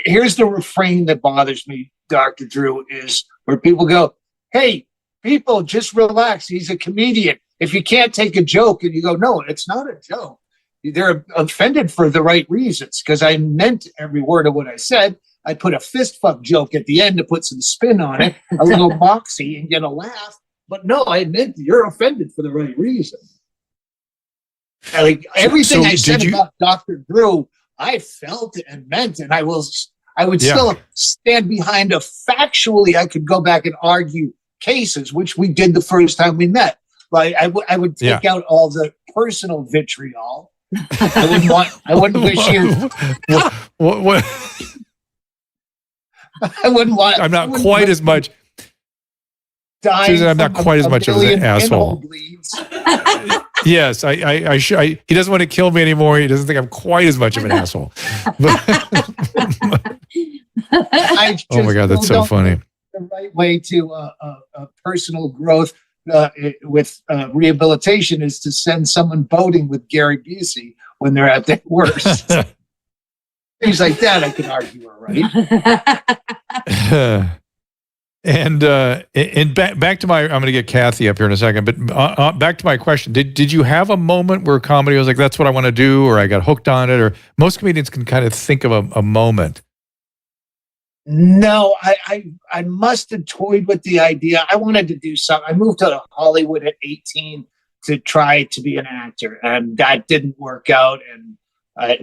[SPEAKER 4] here's the refrain that bothers me, Dr. Drew, is where people go, "Hey, people, just relax. He's a comedian. If you can't take a joke," and you go, "No, it's not a joke. They're offended for the right reasons because I meant every word of what I said. I put a fist fuck joke at the end to put some spin on it, a little moxie and get a laugh. But no, I admit you're offended for the right reason." Like everything I said about Dr. Drew, I felt and meant, and I would still stand behind factually. I could go back and argue cases, which we did the first time we met. Like I would take out all the personal vitriol. I wouldn't wish you.
[SPEAKER 1] What?
[SPEAKER 4] I wouldn't want.
[SPEAKER 1] I'm not quite as much. Susan, I'm not quite as much of an asshole. Yes, he doesn't want to kill me anymore. He doesn't think I'm quite as much of an asshole. Oh my God, that's so funny.
[SPEAKER 4] The right way to personal growth with rehabilitation is to send someone boating with Gary Busey when they're at their worst. Things like that, I can argue are right.
[SPEAKER 1] And back to my, I'm going to get Kathy up here in a second, but back to my question. Did you have a moment where comedy was like, that's what I want to do, or I got hooked on it, or most comedians can kind of think of a moment?
[SPEAKER 4] No, I must have toyed with the idea. I wanted to do something. I moved to Hollywood at 18 to try to be an actor, and that didn't work out. And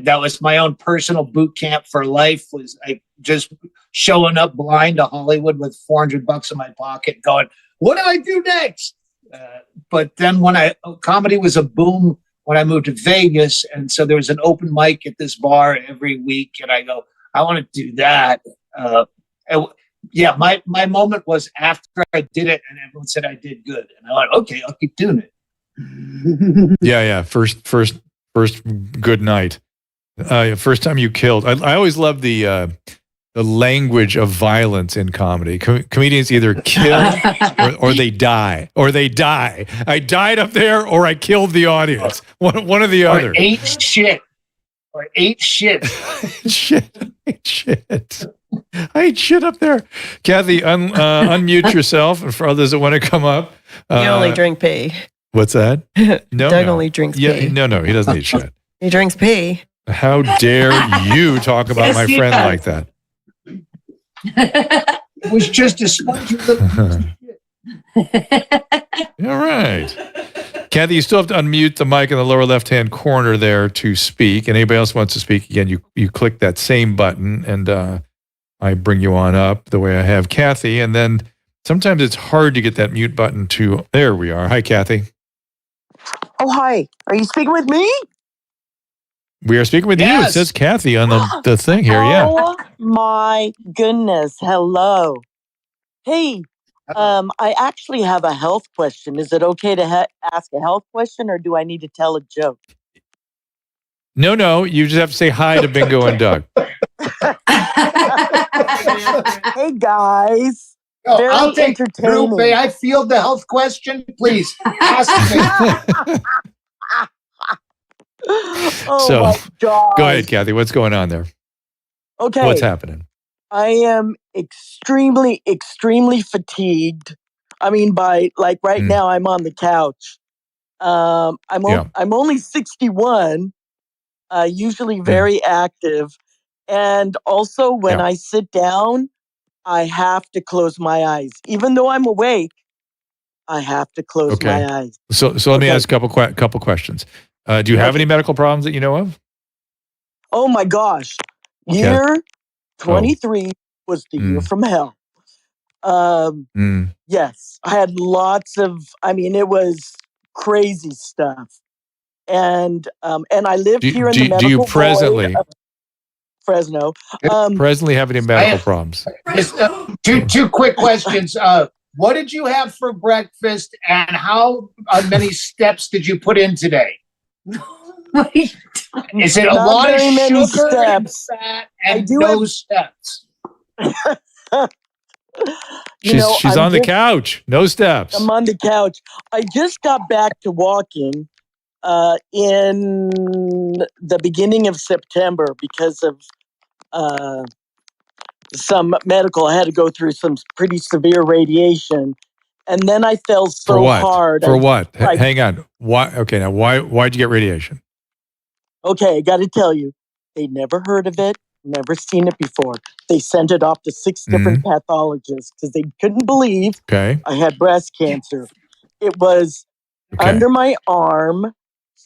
[SPEAKER 4] that was my own personal boot camp for life. Was I just showing up blind to Hollywood with $400 in my pocket, going, "What do I do next?" But then comedy was a boom when I moved to Vegas, and so there was an open mic at this bar every week, and I go, I want to do that. My moment was after I did it, and everyone said I did good, and I went, okay, I'll keep doing it.
[SPEAKER 1] Yeah. First good night. First time you killed. I always love the language of violence in comedy. Comedians either kill or they die. I died up there, or I killed the audience. One or the other.
[SPEAKER 4] Or ate shit.
[SPEAKER 1] Shit. I ate shit up there. Kathy, unmute yourself, and for others that want to come up.
[SPEAKER 6] You only drink pee.
[SPEAKER 1] What's that? No,
[SPEAKER 6] Doug only drinks pee.
[SPEAKER 1] No, he doesn't eat shit.
[SPEAKER 6] He drinks pee.
[SPEAKER 1] How dare you talk about my friend like that?
[SPEAKER 4] It was just a spongy little shit.
[SPEAKER 1] All right. Kathy, you still have to unmute the mic in the lower left-hand corner there to speak. And anybody else wants to speak, again, you click that same button, and I bring you on up the way I have Kathy. And then sometimes it's hard to get that mute button to, there we are. Hi, Kathy.
[SPEAKER 10] Oh, hi. Are you speaking with me?
[SPEAKER 1] We are speaking with you. It says Kathy on the thing here. Yeah.
[SPEAKER 10] Oh, my goodness. Hello. Hey, I actually have a health question. Is it okay to ask a health question, or do I need to tell a joke?
[SPEAKER 1] No. You just have to say hi to Bingo and Doug.
[SPEAKER 10] Hey guys.
[SPEAKER 4] Oh,
[SPEAKER 10] Very
[SPEAKER 4] I'll take Drew.
[SPEAKER 10] entertaining.
[SPEAKER 4] May I field the health question, please? Ask me.
[SPEAKER 10] Oh
[SPEAKER 1] So,
[SPEAKER 10] my God.
[SPEAKER 1] Go ahead, Kathy. What's going on there?
[SPEAKER 10] Okay.
[SPEAKER 1] What's happening?
[SPEAKER 10] I am extremely, extremely fatigued. I mean, by like right now, I'm on the couch. I'm only 61. Usually very active, and also when I sit down, I have to close my eyes. Even though I'm awake, I have to close my eyes.
[SPEAKER 1] So let me ask a couple questions. Do you have any medical problems that you know of?
[SPEAKER 10] Oh my gosh. Year 23 was the year from hell. Yes, I had lots of, it was crazy stuff. And I lived here in the medical
[SPEAKER 1] do you presently
[SPEAKER 10] void of Fresno.
[SPEAKER 1] presently have any medical problems?
[SPEAKER 4] Two quick questions. What did you have for breakfast, and how many steps did you put in today? Is it a
[SPEAKER 10] Not
[SPEAKER 4] lot of
[SPEAKER 10] very many
[SPEAKER 4] sugar
[SPEAKER 10] steps.
[SPEAKER 4] and fat and no steps?
[SPEAKER 1] She's on the couch. No steps.
[SPEAKER 10] I'm on the couch. I just got back to walking in the beginning of September because of some medical. I had to go through some pretty severe radiation, and then I fell so
[SPEAKER 1] For what?
[SPEAKER 10] hard.
[SPEAKER 1] For what? Hang on. Why? Okay, now why'd you get radiation?
[SPEAKER 10] Okay, I got to tell you, they never heard of it, never seen it before. They sent it off to 6 different pathologists because they couldn't believe I had breast cancer. It was under my arm.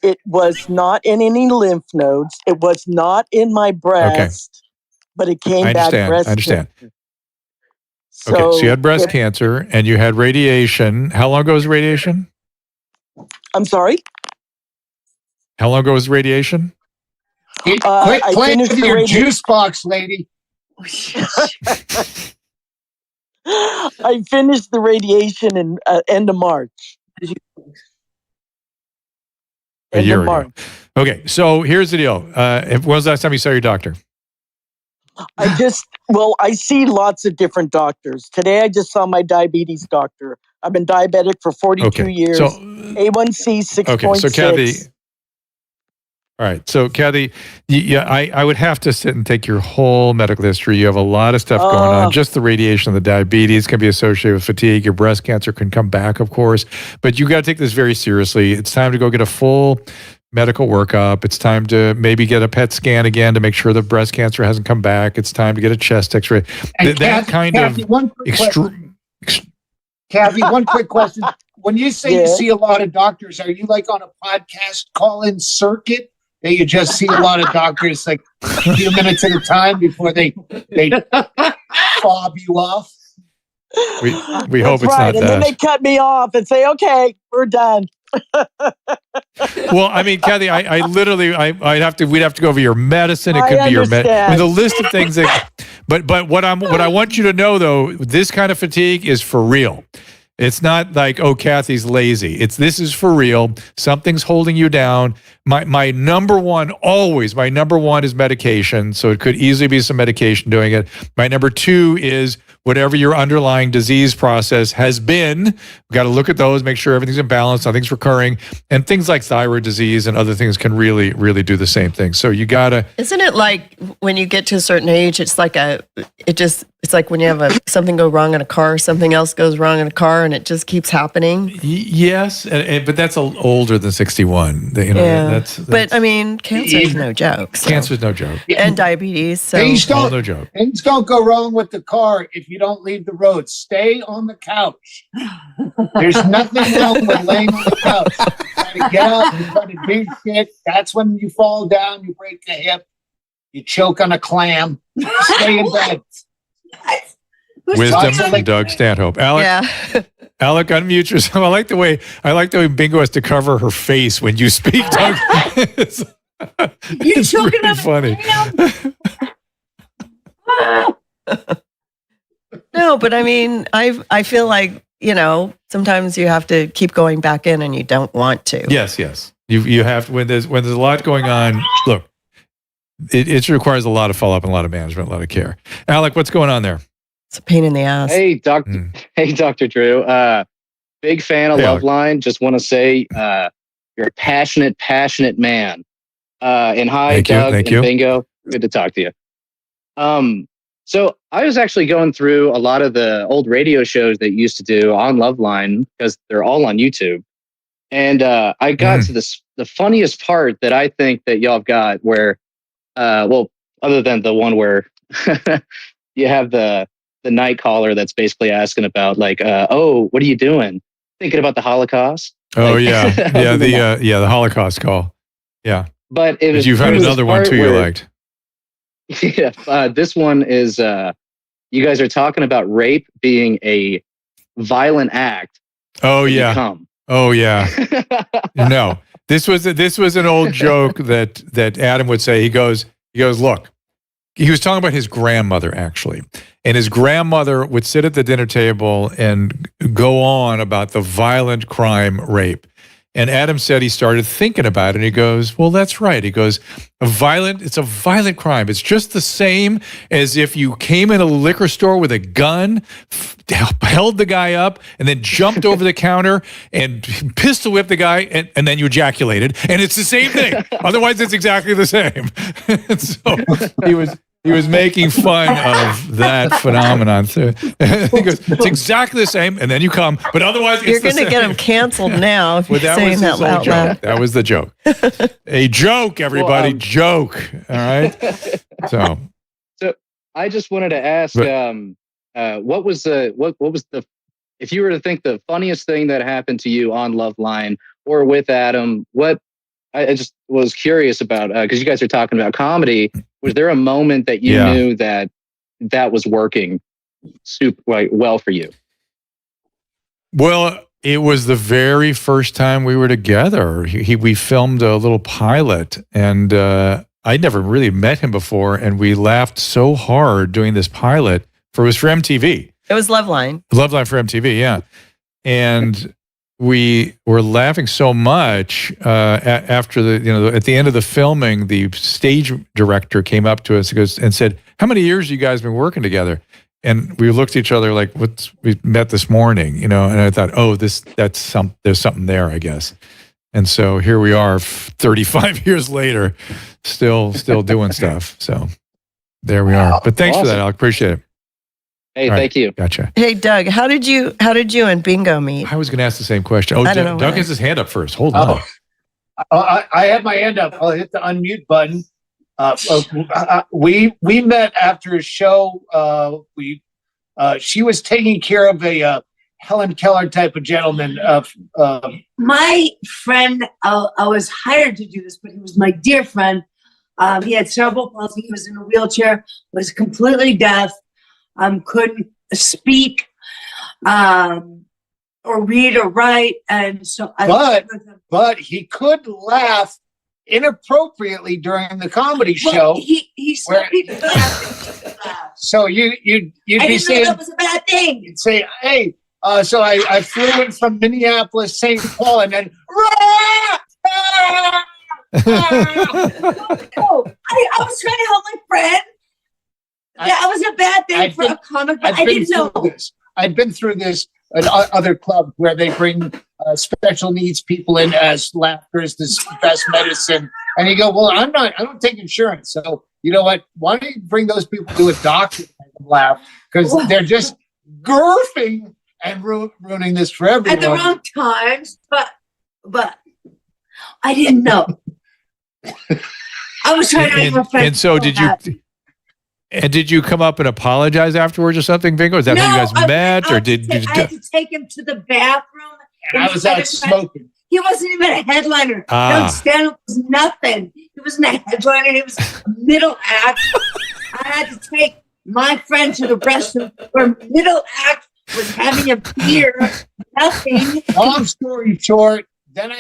[SPEAKER 10] It was not in any lymph nodes. It was not in my breast, but it came back breast cancer.
[SPEAKER 1] So you had breast cancer and you had radiation. How long ago was radiation?
[SPEAKER 10] I'm sorry?
[SPEAKER 1] How long ago was radiation?
[SPEAKER 4] Quick play with your juice box, lady.
[SPEAKER 10] I finished the radiation in end of March.
[SPEAKER 1] A year ago. Okay, so here's the deal. When was the last time you saw your doctor?
[SPEAKER 10] I see lots of different doctors. Today I just saw my diabetes doctor. I've been diabetic for 42 years.
[SPEAKER 1] So,
[SPEAKER 10] A1C 6.6.
[SPEAKER 1] Okay, so Kathy. All right, so Kathy, I would have to sit and take your whole medical history. You have a lot of stuff going on. Just the radiation, the diabetes can be associated with fatigue. Your breast cancer can come back, of course, but you got to take this very seriously. It's time to go get a full medical workup. It's time to maybe get a PET scan again to make sure the breast cancer hasn't come back. It's time to get a chest X-ray.
[SPEAKER 4] Kathy, one quick question. When you say you see a lot of doctors, are you like on a podcast call-in circuit? That you just see a lot of doctors like a few minutes at a time before they fob you off.
[SPEAKER 1] We hope it's not that.
[SPEAKER 10] And then they cut me off and say, "Okay, we're done."
[SPEAKER 1] Well, I mean, Kathy, I literally, we'd have to go over your medicine. It could be your the list of things that. But what I want you to know though, this kind of fatigue is for real. It's not like, oh, Kathy's lazy. This is for real. Something's holding you down. My number one is medication. So it could easily be some medication doing it. My number 2 is whatever your underlying disease process has been. We've got to look at those, make sure everything's in balance, nothing's recurring. And things like thyroid disease and other things can really, really do the same thing. So you got to...
[SPEAKER 6] Isn't it like when you get to a certain age, it's like when you have something go wrong in a car, something else goes wrong in a car, and it just keeps happening?
[SPEAKER 1] Yes, but that's older than 61. That's
[SPEAKER 6] but I mean, cancer is no joke. So.
[SPEAKER 1] Cancer is no joke.
[SPEAKER 6] And diabetes. So
[SPEAKER 1] no joke.
[SPEAKER 4] Things don't go wrong with the car if you don't leave the road. Stay on the couch. There's nothing wrong with laying on the couch. Try to get up and try to do shit. That's when you fall down, you break a hip, you choke on a clam. Stay in bed.
[SPEAKER 1] Wisdom from Doug Stanhope. Alec, unmute yourself. I like the way Bingo has to cover her face when you speak, Doug.
[SPEAKER 5] You're choking
[SPEAKER 1] really funny.
[SPEAKER 6] No, but I mean, I feel like, sometimes you have to keep going back in and you don't want to.
[SPEAKER 1] Yes. You have to, when there's a lot going on. Look, it requires a lot of follow up and a lot of management, a lot of care. Alec, what's going on there?
[SPEAKER 6] It's a pain in the ass.
[SPEAKER 11] Hey, Doctor. Hey, Dr. Drew. Big fan of Loveline. Just want to say, you're a passionate man. And hi, Doug and Bingo. Good to talk to you. So I was actually going through a lot of the old radio shows that you used to do on Loveline because they're all on YouTube. And I got to the funniest part that I think that y'all have got where, other than the one where you have the night caller that's basically asking about like, oh, what are you doing? Thinking about the Holocaust?
[SPEAKER 1] Oh,
[SPEAKER 11] like,
[SPEAKER 1] yeah. The Holocaust call. Yeah.
[SPEAKER 11] But
[SPEAKER 1] you've had another one too you liked.
[SPEAKER 11] Yeah. This one is, you guys are talking about rape being a violent act.
[SPEAKER 1] Oh, yeah.
[SPEAKER 11] Become.
[SPEAKER 1] Oh, yeah. No, this was an old joke that Adam would say. He goes, look, he was talking about his grandmother, actually. And his grandmother would sit at the dinner table and go on about the violent crime rape. And Adam said he started thinking about it. And he goes, well, that's right. He goes, it's a violent crime. It's just the same as if you came in a liquor store with a gun, held the guy up, and then jumped over the counter and pistol whipped the guy, and then you ejaculated. And it's the same thing. Otherwise, it's exactly the same. So he was making fun of that phenomenon. He goes, it's exactly the same, and then you come, but otherwise it's
[SPEAKER 6] You're going to get him canceled now if you're saying that out loud.
[SPEAKER 1] That was the joke. A joke, everybody, joke. All right. So
[SPEAKER 11] I just wanted to ask, what was the if you were to think the funniest thing that happened to you on Loveline or with Adam, what I just was curious about, because you guys are talking about comedy. Was there a moment that you knew that was working super well for you?
[SPEAKER 1] Well, it was the very first time we were together. We filmed a little pilot, and I'd never really met him before, and we laughed so hard doing this pilot. It was for MTV.
[SPEAKER 6] It was Loveline.
[SPEAKER 1] Loveline for MTV, yeah. And we were laughing so much after at the end of the filming, the stage director came up to us and said, "How many years have you guys been working together?" And we looked at each other like, we met this morning, And I thought, there's something there, I guess. And so here we are, 35 years later, still doing stuff. So there we are. But thanks for that, Alec. Appreciate it.
[SPEAKER 11] Hey, thank you.
[SPEAKER 1] Gotcha.
[SPEAKER 6] Hey, Doug, how did you and Bingo meet?
[SPEAKER 1] I was going to ask the same question. Oh,
[SPEAKER 6] I don't know
[SPEAKER 1] Doug has his hand up first. Hold on.
[SPEAKER 4] I have my hand up. I'll hit the unmute button. We met after a show. She was taking care of a Helen Keller type of gentleman.
[SPEAKER 5] My friend, I was hired to do this, but he was my dear friend. He had cerebral palsy. He was in a wheelchair, was completely deaf. Couldn't speak or read or write, and so.
[SPEAKER 4] But he could laugh inappropriately during the comedy show.
[SPEAKER 5] He said he laugh.
[SPEAKER 4] So you'd be saying
[SPEAKER 5] that was a bad thing.
[SPEAKER 4] You'd say, "Hey, so I flew in from Minneapolis, St. Paul, and then."
[SPEAKER 5] I was trying to help my friend. That was a bad thing for a comic, but I didn't know.
[SPEAKER 4] I'd been through this at other clubs where they bring special needs people in as laughter is the best medicine. And you go, well, I don't take insurance. So you know what? Why don't you bring those people to a doctor and make them laugh? Because they're just goofing and ruining this for everyone.
[SPEAKER 5] At the wrong times, but I didn't know. I was trying to make my friend.
[SPEAKER 1] And so did you... And did you come up and apologize afterwards or something, Bingo? Is that how you guys met? Or did you?
[SPEAKER 5] I had to take him to the bathroom.
[SPEAKER 4] And I was out smoking.
[SPEAKER 5] He wasn't even a headliner. No, Stanhope was nothing. He wasn't a headliner. He was a middle act. I had to take my friend to the restroom where middle act was having a beer. Nothing.
[SPEAKER 4] Long story short, then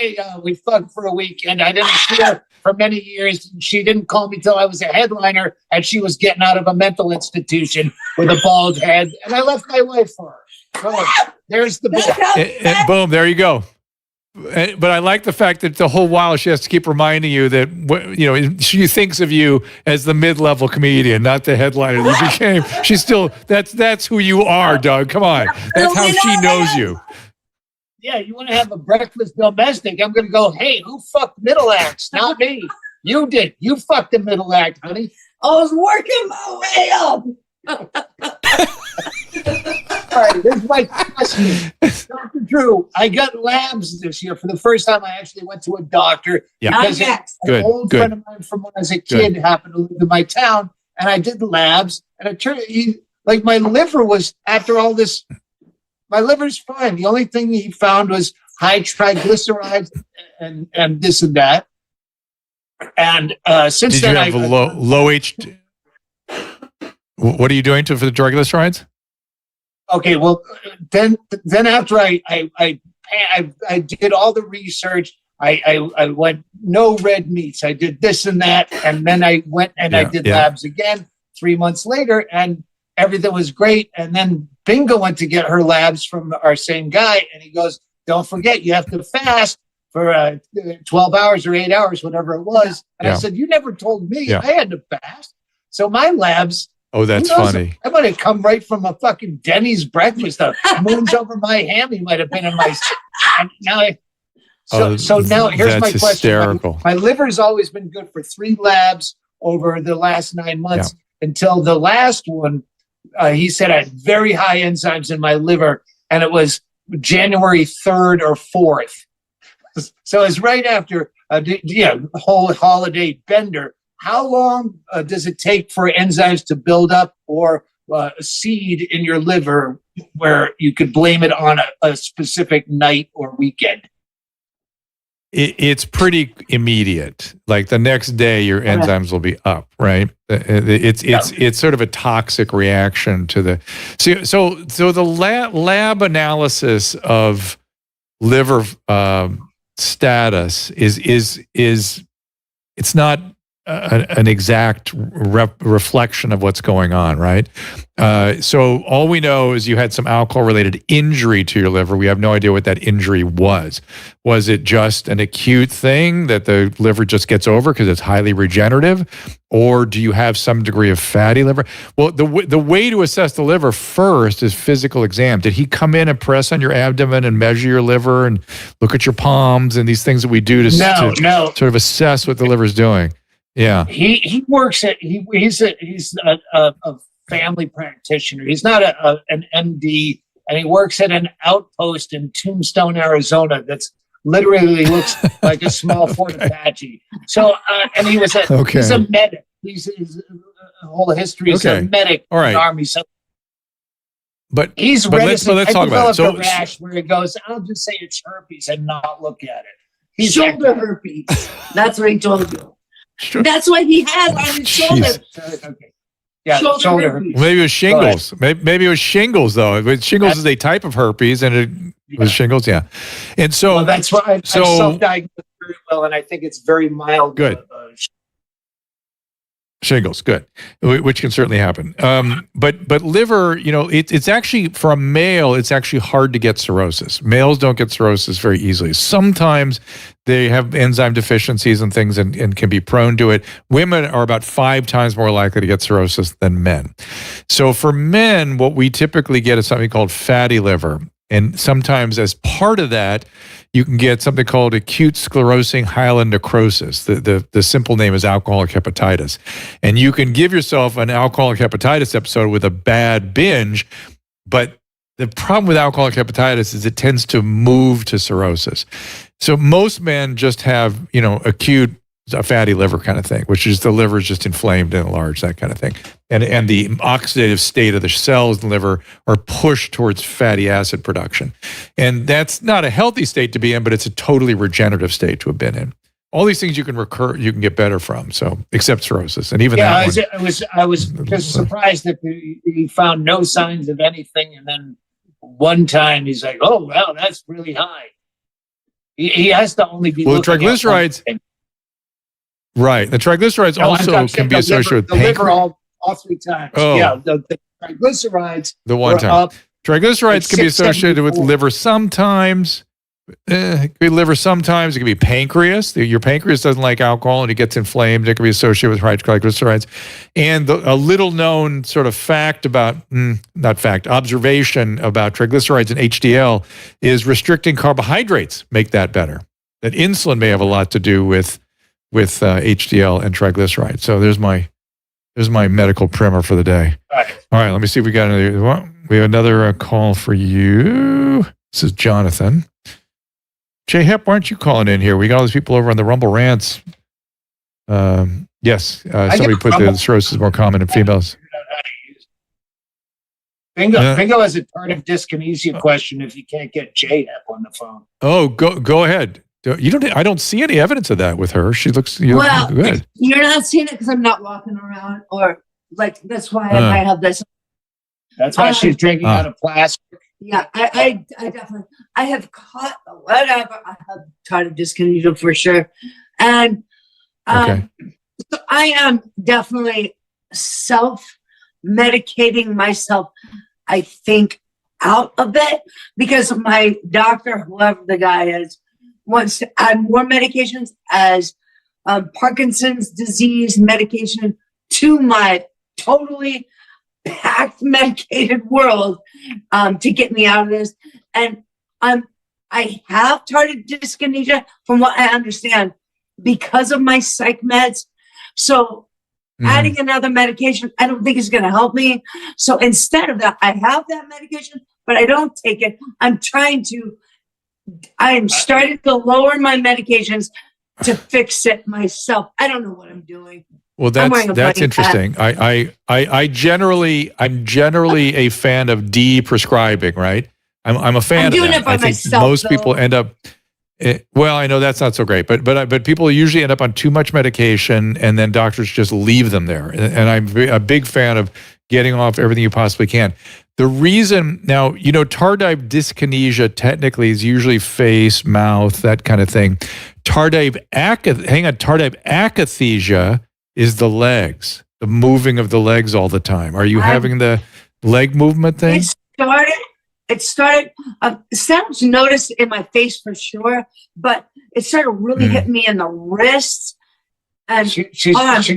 [SPEAKER 4] we fucked for a week, and I didn't see her for many years. She didn't call me till I was a headliner, and she was getting out of a mental institution with a bald head, and I left my wife for her. So there's the book.
[SPEAKER 1] And boom, there you go. But I like the fact that the whole while she has to keep reminding you that she thinks of you as the mid-level comedian, not the headliner that you became. She's still that's who you are, Doug. Come on, that's how she knows you.
[SPEAKER 4] Yeah, you want to have a breakfast domestic? I'm going to go. Hey, who fucked middle acts? Not me. You did. You fucked the middle act, honey.
[SPEAKER 5] I was working my way up.
[SPEAKER 4] All right, here's my question. Dr. Drew, I got labs this year. For the first time, I actually went to a doctor.
[SPEAKER 1] Yeah.
[SPEAKER 4] Because an old friend of mine from when I was a kid happened to live in my town, and I did the labs, and it turned like my liver was, after all this, my liver's fine. The only thing he found was high triglycerides and this and that. And since
[SPEAKER 1] did
[SPEAKER 4] then,
[SPEAKER 1] you have a low H? What are you doing for the triglycerides?
[SPEAKER 4] Okay, well, then after I did all the research, I went no red meats. I did this and that, and then I went and I did labs again 3 months later, and everything was great. And then Bingo went to get her labs from our same guy, and he goes, "Don't forget, you have to fast for 12 hours or 8 hours, whatever it was." And I said, "You never told me I had to fast." So my labs.
[SPEAKER 1] Oh, that's funny.
[SPEAKER 4] I might have come right from a fucking Denny's breakfast. The moon's over my hammy might have been in my. And now, so now here's my question.
[SPEAKER 1] Hysterical.
[SPEAKER 4] My liver's always been good for 3 labs over the last 9 months until the last one. He said I had very high enzymes in my liver, and it was January 3rd or 4th. So it's right after the whole holiday bender. How long does it take for enzymes to build up or seed in your liver where you could blame it on a specific night or weekend?
[SPEAKER 1] It's pretty immediate. Like the next day, your enzymes will be up, right? It's sort of a toxic reaction to the. So the lab analysis of liver status is it's not an exact reflection of what's going on, right? So all we know is you had some alcohol-related injury to your liver. We have no idea what that injury was. Was it just an acute thing that the liver just gets over because it's highly regenerative? Or do you have some degree of fatty liver? Well, the way to assess the liver first is physical exam. Did he come in and press on your abdomen and measure your liver and look at your palms and these things that we do to sort of assess what the liver's doing? Yeah,
[SPEAKER 4] he works at he's a family practitioner. He's not an MD, and he works at an outpost in Tombstone, Arizona. That's literally looks like a small Fort Apache. So, and he's a medic. His whole history is a medic in the Army. So,
[SPEAKER 1] but
[SPEAKER 4] he's
[SPEAKER 1] reticent. Let's talk about it.
[SPEAKER 4] So, a rash where he goes, "I'll just say it's herpes and not look at it."
[SPEAKER 5] He's shoulder herpes. That's what he told you. That's what he has on his shoulder.
[SPEAKER 4] Okay. Yeah, shoulder herpes.
[SPEAKER 1] Maybe it was shingles. Maybe it was shingles, though. Shingles is a type of herpes, and it was shingles, And so
[SPEAKER 4] that's why I self-diagnosed very well, and I think it's very mild.
[SPEAKER 1] Good. Shingles, good, which can certainly happen. But liver, it's actually, for a male, it's actually hard to get cirrhosis. Males don't get cirrhosis very easily. Sometimes they have enzyme deficiencies and things and can be prone to it. Women are about 5 times more likely to get cirrhosis than men. So for men, what we typically get is something called fatty liver. And sometimes as part of that, you can get something called acute sclerosing hyalonecrosis. The simple name is alcoholic hepatitis. And you can give yourself an alcoholic hepatitis episode with a bad binge, but the problem with alcoholic hepatitis is it tends to move to cirrhosis. So most men just have, acute fatty liver kind of thing, which is the liver is just inflamed and enlarged, that kind of thing. And the oxidative state of the cells in the liver are pushed towards fatty acid production. And that's not a healthy state to be in, but it's a totally regenerative state to have been in. All these things you can get better from. So except cirrhosis, and even
[SPEAKER 4] I was just surprised that he found no signs of anything, and then one time he's like, "Oh, wow, that's really high." He has to only be
[SPEAKER 1] the triglycerides. Right, the triglycerides also can be associated with
[SPEAKER 4] the liver all 3 times.
[SPEAKER 1] Oh.
[SPEAKER 4] Yeah, the triglycerides.
[SPEAKER 1] The one time. Triglycerides can be associated with liver sometimes, It could be liver sometimes. It could be pancreas. Your pancreas doesn't like alcohol and it gets inflamed. It could be associated with high triglycerides. And a little known sort of fact about, observation about triglycerides and HDL is restricting carbohydrates make that better. That insulin may have a lot to do with HDL and triglycerides. So there's my medical primer for the day. All right, let me see if we got another. Well, we have another call for you. This is Jonathan. Jay Hepp, why aren't you calling in here? We got all these people over on the Rumble Rants. Yes, somebody put the cirrhosis is more common in females.
[SPEAKER 4] Bingo has a Tardive dyskinesia question if you can't get Jay Hepp on the phone.
[SPEAKER 1] Oh, go ahead. I don't see any evidence of that with her. She looks good.
[SPEAKER 5] You're not seeing it because I'm not walking around, or like that's why I have this.
[SPEAKER 4] That's why she's drinking out of plastic.
[SPEAKER 5] Yeah, I definitely have caught whatever. I have Tardive dyskinesia for sure, and so I am definitely self-medicating myself. I think out of it because my doctor, whoever the guy is, wants to add more medications as Parkinson's disease medication to my totally packed medicated world to get me out of this. And I have Tardive dyskinesia from what I understand because of my psych meds. So adding another medication, I don't think is going to help me. So instead of that, I have that medication, but I don't take it. I am starting to lower my medications to fix it myself. I don't know what I'm doing.
[SPEAKER 1] Well, that's interesting. I'm generally a fan of de-prescribing, right? I'm a fan of that.
[SPEAKER 5] I'm doing it by myself.
[SPEAKER 1] Most people end up. Well, I know that's not so great, but people usually end up on too much medication, and then doctors just leave them there. And I'm a big fan of getting off everything you possibly can. The reason now, Tardive dyskinesia technically is usually face, mouth, that kind of thing. Tardive akathisia is the legs, the moving of the legs all the time. Are you having the leg movement thing?
[SPEAKER 5] It started, sounds noticed in my face for sure, but it started really hitting me in the wrists. And
[SPEAKER 4] she's always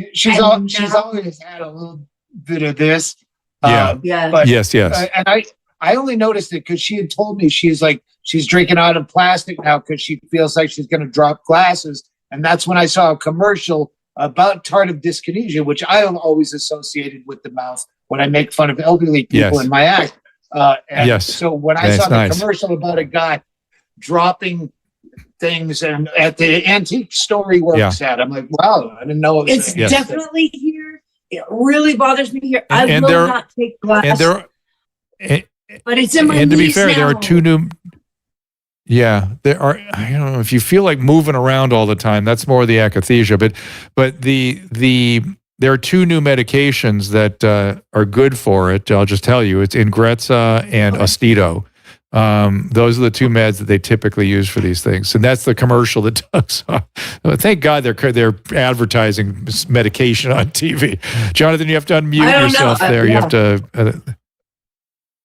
[SPEAKER 4] had a little bit of this.
[SPEAKER 1] But, yes.
[SPEAKER 4] And I only noticed it because she had told me she's drinking out of plastic now because she feels like she's going to drop glasses. And that's when I saw a commercial about Tardive dyskinesia, which I am always associated with the mouth when I make fun of elderly people in my act. So when I saw the commercial about a guy dropping things and at the antique store he works at, I'm like, wow, I didn't know it was
[SPEAKER 5] it's definitely here. It really bothers me here. I will not take glass. But it's in my
[SPEAKER 1] And to be fair,
[SPEAKER 5] now.
[SPEAKER 1] there are two new. Yeah, there are. I don't know if you feel like moving around all the time. That's more the akathisia, but there are two new medications that are good for it. I'll just tell you, it's Ingrezza and Austedo. Those are the two meds that they typically use for these things, and that's the commercial that does. Thank God they're advertising medication on TV. Jonathan, you have to unmute yourself there. You have to.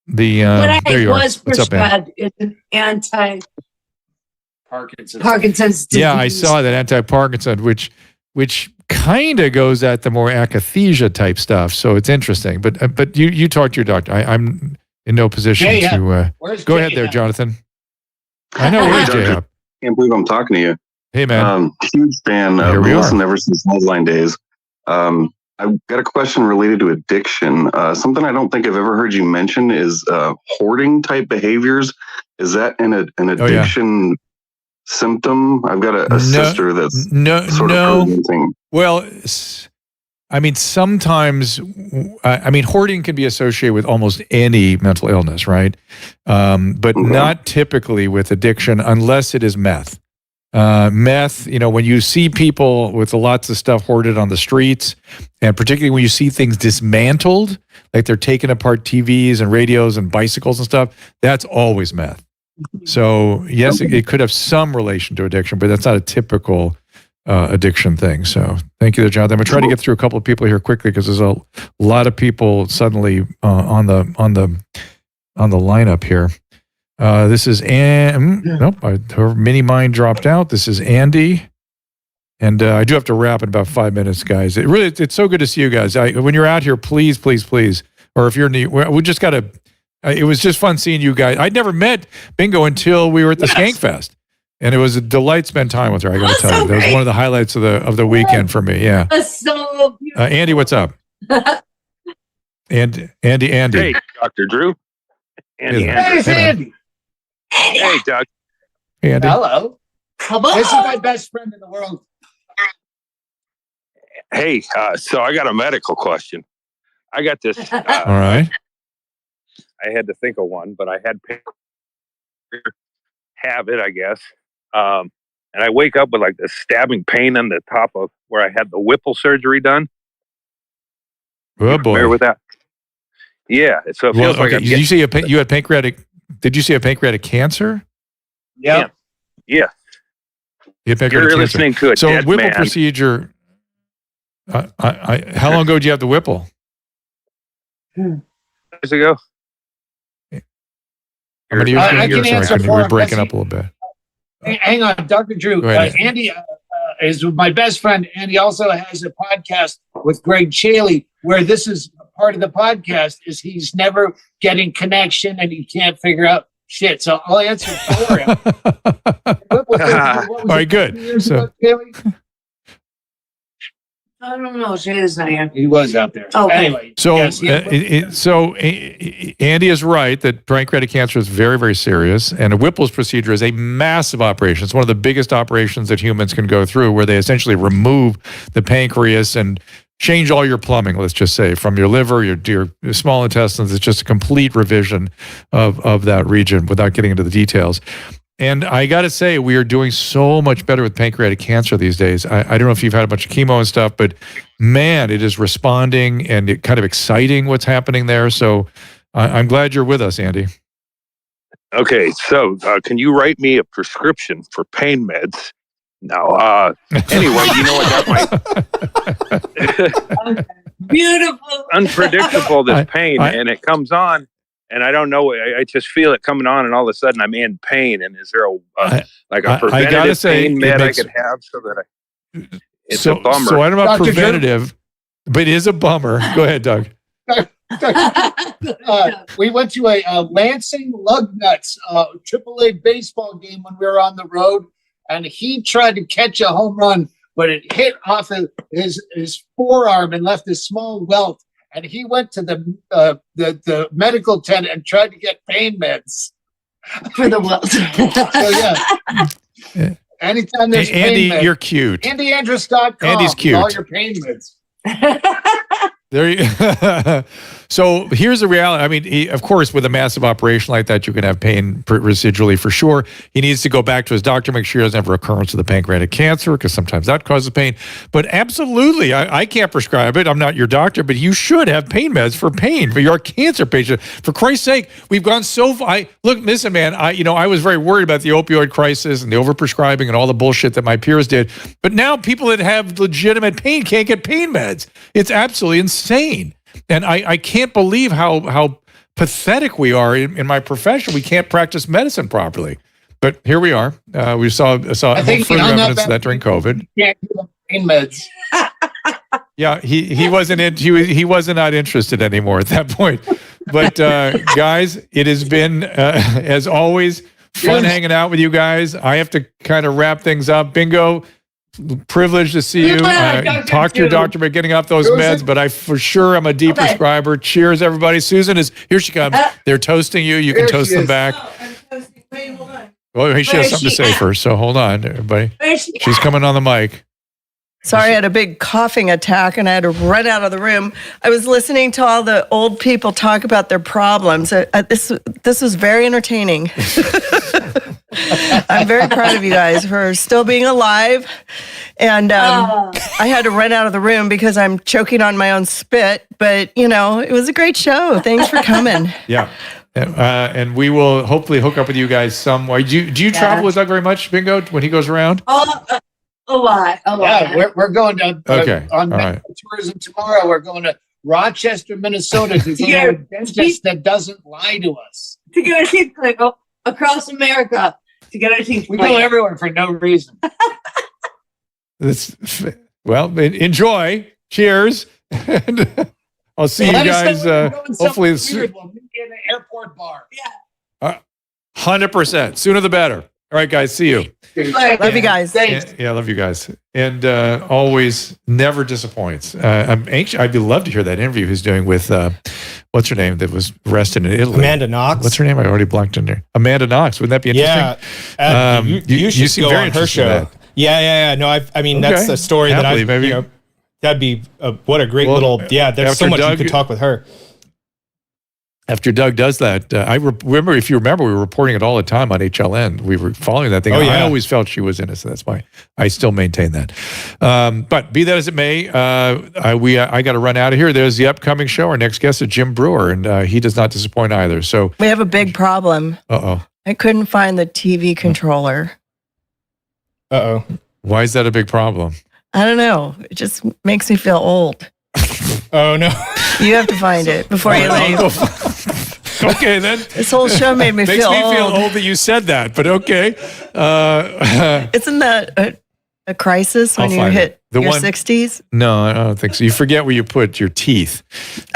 [SPEAKER 1] There you are. What's up, man?
[SPEAKER 5] It's an anti-Parkinson's disease.
[SPEAKER 1] Yeah, I saw that anti-Parkinson, which kind of goes at the more akathisia type stuff. So it's interesting. But you talk to your doctor. I'm in no position to go ahead there, Jonathan. I know where's Jay up.
[SPEAKER 12] Can't believe I'm talking to you.
[SPEAKER 1] Hey man,
[SPEAKER 12] huge fan. Listened ever since Loveline days. I've got a question related to addiction. Something I don't think I've ever heard you mention is hoarding type behaviors. Is that an addiction symptom? I've got a sister that's sort of presenting.
[SPEAKER 1] Well, I mean, sometimes, hoarding can be associated with almost any mental illness, right? But not typically with addiction unless it is meth. Meth, when you see people with lots of stuff hoarded on the streets, and particularly when you see things dismantled, like they're taking apart TVs and radios and bicycles and stuff, that's always meth. So yes, it could have some relation to addiction, but that's not a typical addiction thing. So thank you there, Jonathan. I'm going to try to get through a couple of people here quickly because there's a lot of people suddenly on the lineup here. This is nope, her mini mind dropped out. This is Andy. And I do have to wrap in about 5 minutes, guys. It's so good to see you guys. When you're out here, please, or if you're new, we just got to. It was just fun seeing you guys. I'd never met Bingo until we were at the Skankfest, and it was a delight to spend time with her. I got to tell you, that was one of the highlights of the weekend for me. Yeah.
[SPEAKER 5] That's so beautiful.
[SPEAKER 1] Andy, what's up? Andy.
[SPEAKER 13] Hey, Dr. Drew. Andy.
[SPEAKER 4] Hey, it's Andy.
[SPEAKER 13] Hey, Doc.
[SPEAKER 1] Hey, Andy.
[SPEAKER 4] Hello.
[SPEAKER 5] Hello.
[SPEAKER 4] This is my best friend in the world.
[SPEAKER 13] Hey, so I got a medical question. I got this.
[SPEAKER 1] All right.
[SPEAKER 13] I had to think of one, but I had have it, I guess. And I wake up with like this stabbing pain on the top of where I had the Whipple surgery done.
[SPEAKER 1] Oh boy.
[SPEAKER 13] Familiar with that? Yeah. So it feels like
[SPEAKER 1] did you had pancreatic? Did you see a pancreatic cancer?
[SPEAKER 4] Yeah.
[SPEAKER 13] Yeah.
[SPEAKER 1] You had pancreatic
[SPEAKER 13] You're
[SPEAKER 1] cancer.
[SPEAKER 13] listening to a
[SPEAKER 1] So
[SPEAKER 13] dead
[SPEAKER 1] Whipple
[SPEAKER 13] man.
[SPEAKER 1] procedure. How long ago did you have the Whipple?
[SPEAKER 13] Years ago.
[SPEAKER 1] How many years ago?
[SPEAKER 4] I can answer
[SPEAKER 1] You
[SPEAKER 4] for
[SPEAKER 1] were
[SPEAKER 4] him.
[SPEAKER 1] breaking up a little bit.
[SPEAKER 4] Hang on, Dr. Drew.
[SPEAKER 1] Go ahead.
[SPEAKER 4] Andy is my best friend, and he also has a podcast with Greg Chaley, where this is part of the podcast. Is he's never getting connection, and he can't figure out shit. So I'll answer for him.
[SPEAKER 1] All right, good. So,
[SPEAKER 5] I don't know. Shayla's not here.
[SPEAKER 4] he was out there.
[SPEAKER 5] Okay.
[SPEAKER 4] Anyway,
[SPEAKER 1] so,
[SPEAKER 4] yes,
[SPEAKER 1] Andy is right that pancreatic cancer is very, very serious, and a Whipple's procedure is a massive operation. It's one of the biggest operations that humans can go through, where they essentially remove the pancreas and change all your plumbing, let's just say, from your liver, your small intestines. It's just a complete revision of that region without getting into the details. And I got to say, we are doing so much better with pancreatic cancer these days. I don't know if you've had a bunch of chemo and stuff, but man, it is responding and it kind of exciting what's happening there. So I'm glad you're with us, Andy.
[SPEAKER 13] Okay, so can you write me a prescription for pain meds? Now, anyway, you know what? That might
[SPEAKER 5] Beautiful.
[SPEAKER 13] unpredictable, this pain, and it comes on, and I don't know. I just feel it coming on, and all of a sudden I'm in pain. And is there a preventative pain med I could have so that it's a bummer?
[SPEAKER 1] So I don't know about
[SPEAKER 4] Dr.
[SPEAKER 1] preventative, but it is a bummer. Go ahead, Doug.
[SPEAKER 4] We went to a Lansing Lugnuts AAA baseball game when we were on the road, and he tried to catch a home run, but it hit off of his forearm and left a small welt. And he went to the medical tent and tried to get pain meds
[SPEAKER 5] For the welt.
[SPEAKER 4] So yeah, anytime there's
[SPEAKER 1] Andy,
[SPEAKER 4] pain meds,
[SPEAKER 1] you're cute.
[SPEAKER 4] AndyAndrus.com.
[SPEAKER 1] Andy's cute.
[SPEAKER 4] All your pain meds.
[SPEAKER 1] There you, so here's the reality. I mean, of course, with a massive operation like that, you can have pain residually for sure. He needs to go back to his doctor, make sure he doesn't have recurrence of the pancreatic cancer, because sometimes that causes pain. But absolutely, I can't prescribe it. I'm not your doctor, but you should have pain meds for pain, for your cancer patient. For Christ's sake, we've gone so far. Look, listen, man, I was very worried about the opioid crisis and the overprescribing and all the bullshit that my peers did. But now people that have legitimate pain can't get pain meds. It's absolutely insane. And I can't believe how pathetic we are in my profession. We can't practice medicine properly. But here we are. We saw further evidence of that during COVID.
[SPEAKER 4] Can't do the pain meds.
[SPEAKER 1] Yeah, he wasn't he wasn't not interested anymore at that point. But guys, it has been as always fun hanging out with you guys. I have to kind of wrap things up. Bingo. Privileged to see you. Talk to your doctor about getting off those meds, but for sure I'm a deep prescriber. Cheers, everybody. Susan is here. She comes. They're toasting you. You can toast them back. Well, she has something to say first, so hold on, everybody. She's coming on the mic.
[SPEAKER 6] Sorry, I had a big coughing attack and I had to run out of the room. I was listening to all the old people talk about their problems. This was very entertaining. I'm very proud of you guys for still being alive. And I had to run out of the room because I'm choking on my own spit. But, it was a great show. Thanks for coming.
[SPEAKER 1] Yeah. And we will hopefully hook up with you guys some way. Do you travel with Doug very much, Bingo, when he goes around?
[SPEAKER 5] A lot.
[SPEAKER 4] Yeah, we're going to on
[SPEAKER 1] right.
[SPEAKER 4] tourism tomorrow. We're going to Rochester, Minnesota to go to a dentist that doesn't lie to us.
[SPEAKER 5] To go to teeth clinic. across America to get our teeth.
[SPEAKER 4] We go everywhere for no reason.
[SPEAKER 1] Well, enjoy. Cheers. And I'll see you guys. Hopefully,
[SPEAKER 4] weird. We'll meet in an airport bar.
[SPEAKER 5] Yeah.
[SPEAKER 1] 100%. Sooner the better. All right, guys. See you.
[SPEAKER 6] Love you guys.
[SPEAKER 5] Thanks.
[SPEAKER 1] Yeah, love you guys. And always never disappoints. I'm anxious. I'd love to hear that interview he's doing with, what's her name that was arrested in Italy?
[SPEAKER 14] Amanda Knox.
[SPEAKER 1] What's her name? I already blanked in there. Amanda Knox. Wouldn't that be interesting?
[SPEAKER 14] Yeah. You should
[SPEAKER 1] seem
[SPEAKER 14] go
[SPEAKER 1] very
[SPEAKER 14] on her
[SPEAKER 1] interested in
[SPEAKER 14] show.
[SPEAKER 1] that.
[SPEAKER 14] Yeah. No, I mean, that's a story
[SPEAKER 1] Happily,
[SPEAKER 14] that
[SPEAKER 1] maybe.
[SPEAKER 14] that'd be what a great little, there's so much you could talk with her.
[SPEAKER 1] After Doug does that, I remember, if you remember, we were reporting it all the time on HLN. We were following that thing.
[SPEAKER 14] Oh, yeah.
[SPEAKER 1] I always felt she was innocent. That's why I still maintain that. But be that as it may, I got to run out of here. There's the upcoming show. Our next guest is Jim Brewer, and he does not disappoint either. So
[SPEAKER 6] We have a big problem.
[SPEAKER 1] Uh-oh.
[SPEAKER 6] I couldn't find the TV controller.
[SPEAKER 14] Uh-oh.
[SPEAKER 1] Why is that a big problem?
[SPEAKER 6] I don't know. It just makes me feel old.
[SPEAKER 14] Oh, no.
[SPEAKER 6] You have to find it before you leave.
[SPEAKER 1] Okay, then.
[SPEAKER 6] This whole show made me
[SPEAKER 1] Makes
[SPEAKER 6] feel
[SPEAKER 1] me
[SPEAKER 6] old.
[SPEAKER 1] feel old that you said that, but okay.
[SPEAKER 6] Isn't that a crisis when
[SPEAKER 1] I'll
[SPEAKER 6] you
[SPEAKER 1] find
[SPEAKER 6] hit
[SPEAKER 1] it.
[SPEAKER 6] your 60s?
[SPEAKER 1] No, I don't think so. You forget where you put your teeth.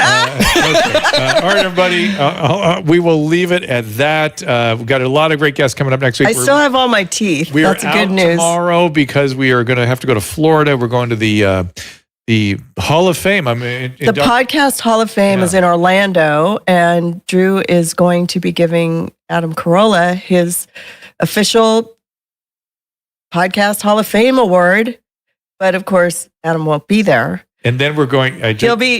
[SPEAKER 1] Okay. All right, everybody. We will leave it at that. We've got a lot of great guests coming up next week.
[SPEAKER 6] I still have all my teeth.
[SPEAKER 1] We
[SPEAKER 6] That's
[SPEAKER 1] are
[SPEAKER 6] good
[SPEAKER 1] out
[SPEAKER 6] news.
[SPEAKER 1] tomorrow because we are going to have to go to Florida. We're going to the Hall of Fame. I mean,
[SPEAKER 6] The Podcast Hall of Fame is in Orlando, and Drew is going to be giving Adam Carolla his official Podcast Hall of Fame award. But of course, Adam won't be there.
[SPEAKER 1] And then we're going.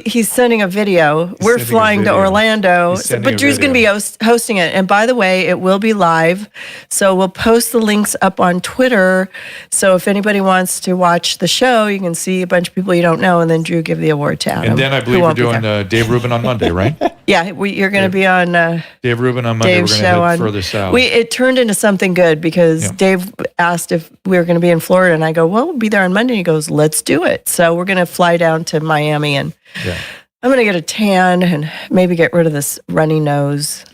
[SPEAKER 6] He's sending a video. We're
[SPEAKER 1] sending a
[SPEAKER 6] flying to
[SPEAKER 1] video.
[SPEAKER 6] Orlando,
[SPEAKER 1] He's sending
[SPEAKER 6] but
[SPEAKER 1] a
[SPEAKER 6] Drew's going to be hosting it. And by the way, it will be live. So we'll post the links up on Twitter. So if anybody wants to watch the show, you can see a bunch of people you don't know, and then Drew give the award to Adam.
[SPEAKER 1] And then I believe we're doing Dave Rubin on Monday, right?
[SPEAKER 6] Yeah, you're going to be on
[SPEAKER 1] Dave Rubin on Monday.
[SPEAKER 6] Dave's
[SPEAKER 1] We're going
[SPEAKER 6] show
[SPEAKER 1] to head
[SPEAKER 6] on
[SPEAKER 1] further south.
[SPEAKER 6] It turned into something good because Dave asked if we were going to be in Florida, and I go, well, we'll be there on Monday. He goes, let's do it. So we're going to fly down to Miami, and I'm going to get a tan and maybe get rid of this runny nose.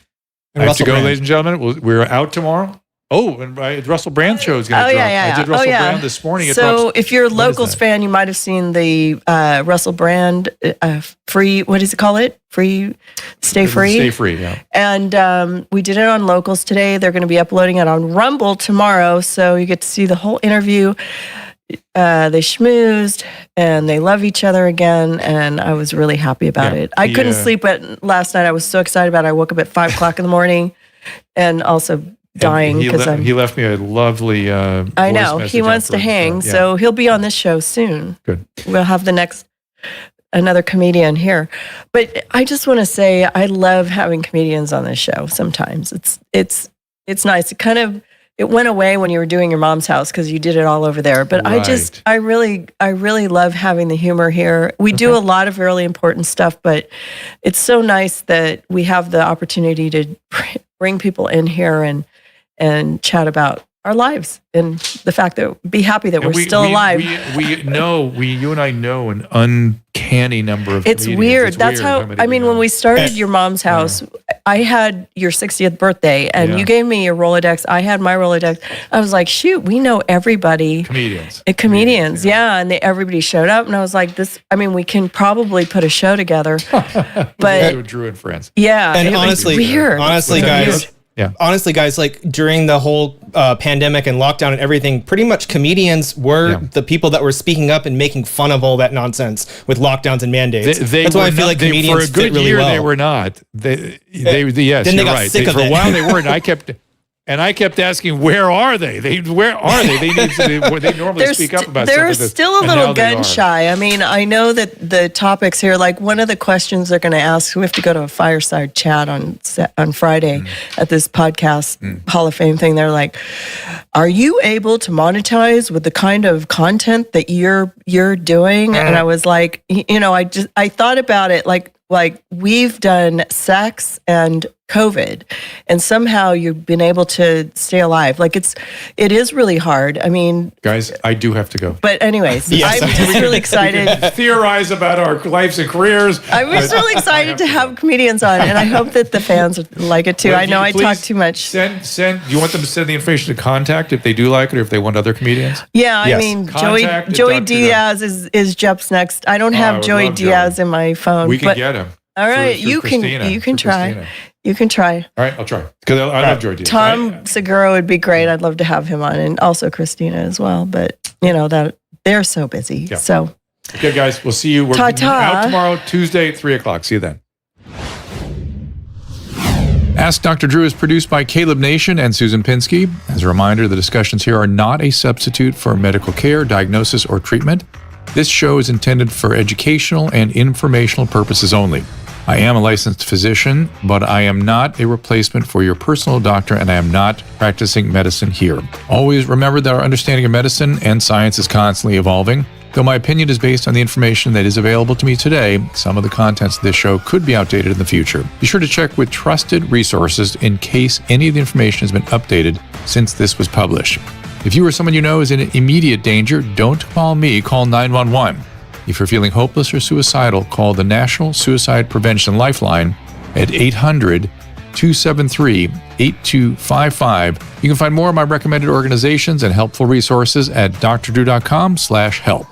[SPEAKER 1] I have to go, ladies and gentlemen. We're out tomorrow. Oh, and Russell Brand's show is going to drop. I did Russell Brand this morning.
[SPEAKER 6] So if you're a Locals fan, you might have seen the Russell Brand free, what does it call it? Stay free?
[SPEAKER 1] Stay free, yeah.
[SPEAKER 6] And we did it on Locals today. They're going to be uploading it on Rumble tomorrow. So you get to see the whole interview. They schmoozed and they love each other again, and I was really happy about it. I couldn't sleep last night. I was so excited about it. I woke up at 5 o'clock in the morning, and also dying because
[SPEAKER 1] he left me a lovely.
[SPEAKER 6] I know he wants to hang, so he'll be on this show soon.
[SPEAKER 1] Good.
[SPEAKER 6] We'll have another comedian here, but I just want to say I love having comedians on this show. Sometimes it's nice. It went away when you were doing your mom's house because you did it all over there. But
[SPEAKER 1] Right.
[SPEAKER 6] I really love having the humor here. We do a lot of really important stuff, but it's so nice that we have the opportunity to bring people in here and chat about our lives and the fact that be happy that we're still alive.
[SPEAKER 1] You and I know an uncanny number of
[SPEAKER 6] It's
[SPEAKER 1] comedians.
[SPEAKER 6] weird.
[SPEAKER 1] It's
[SPEAKER 6] That's
[SPEAKER 1] weird
[SPEAKER 6] how, when we started your mom's house, I had your 60th birthday and you gave me your Rolodex. I had my Rolodex. I was like, shoot, we know everybody. Comedians. Yeah. And everybody showed up and I was like, we can probably put a show together. But
[SPEAKER 1] Drew and friends.
[SPEAKER 6] Yeah.
[SPEAKER 14] And honestly, guys,
[SPEAKER 1] Yeah.
[SPEAKER 14] Honestly, guys, like during the whole pandemic and lockdown and everything, pretty much comedians were the people that were speaking up and making fun of all that nonsense with lockdowns and mandates. That's why I feel like comedians
[SPEAKER 1] for a good
[SPEAKER 14] fit really
[SPEAKER 1] year
[SPEAKER 14] well.
[SPEAKER 1] They were not. Yes,
[SPEAKER 14] then they got
[SPEAKER 1] right.
[SPEAKER 14] sick of
[SPEAKER 1] for
[SPEAKER 14] it.
[SPEAKER 1] a while they were, and I kept asking, where are they? Where are they? They normally speak up about
[SPEAKER 6] they're
[SPEAKER 1] stuff like this,
[SPEAKER 6] still a
[SPEAKER 1] and
[SPEAKER 6] little
[SPEAKER 1] now they
[SPEAKER 6] gun
[SPEAKER 1] are.
[SPEAKER 6] shy. I mean, I know that the topics here, like one of the questions they're going to ask, we have to go to a fireside chat on Friday at this podcast Hall of Fame thing. They're like, are you able to monetize with the kind of content that you're doing? And I was like, I thought about it like we've done sex and COVID, and somehow you've been able to stay alive. Like it is really hard. I mean,
[SPEAKER 1] guys, I do have to go.
[SPEAKER 6] But anyways,
[SPEAKER 14] Yes.
[SPEAKER 6] I'm just really excited.
[SPEAKER 1] Theorize about our lives and careers.
[SPEAKER 6] I'm just really excited to have comedians on, and I hope that the fans like it too.
[SPEAKER 1] Well,
[SPEAKER 6] I know I
[SPEAKER 1] please
[SPEAKER 6] talk too much.
[SPEAKER 1] Send. Do you want them to send the information to contact if they do like it, or if they want other comedians?
[SPEAKER 6] Yeah,
[SPEAKER 14] Yes.
[SPEAKER 6] I mean,
[SPEAKER 1] Contact
[SPEAKER 6] Joey
[SPEAKER 1] Dr.
[SPEAKER 6] Diaz is Jeff's next. I don't have
[SPEAKER 1] I would
[SPEAKER 6] Joey
[SPEAKER 1] love
[SPEAKER 6] Diaz in my phone.
[SPEAKER 1] We can get him.
[SPEAKER 6] All right,
[SPEAKER 1] through
[SPEAKER 6] you
[SPEAKER 1] Christina,
[SPEAKER 6] can
[SPEAKER 1] through
[SPEAKER 6] try.
[SPEAKER 1] Christina.
[SPEAKER 6] You can try.
[SPEAKER 1] All right, I'll try. Because I love Joey Diaz.
[SPEAKER 6] Tom Segura would be great. I'd love to have him on, and also Christina as well. But that they're so busy.
[SPEAKER 1] Yeah.
[SPEAKER 6] So
[SPEAKER 1] okay, guys, we'll see you. We're
[SPEAKER 6] Ta-ta.
[SPEAKER 1] out tomorrow, Tuesday at 3:00. See you then. Ask Dr. Drew is produced by Caleb Nation and Susan Pinsky. As a reminder, the discussions here are not a substitute for medical care, diagnosis, or treatment. This show is intended for educational and informational purposes only. I am a licensed physician, but I am not a replacement for your personal doctor, and I am not practicing medicine here. Always remember that our understanding of medicine and science is constantly evolving. Though my opinion is based on the information that is available to me today, some of the contents of this show could be outdated in the future. Be sure to check with trusted resources in case any of the information has been updated since this was published. If you or someone you know is in immediate danger, don't call me, call 911. If you're feeling hopeless or suicidal, call the National Suicide Prevention Lifeline at 800-273-8255. You can find more of my recommended organizations and helpful resources at drdrew.com/help.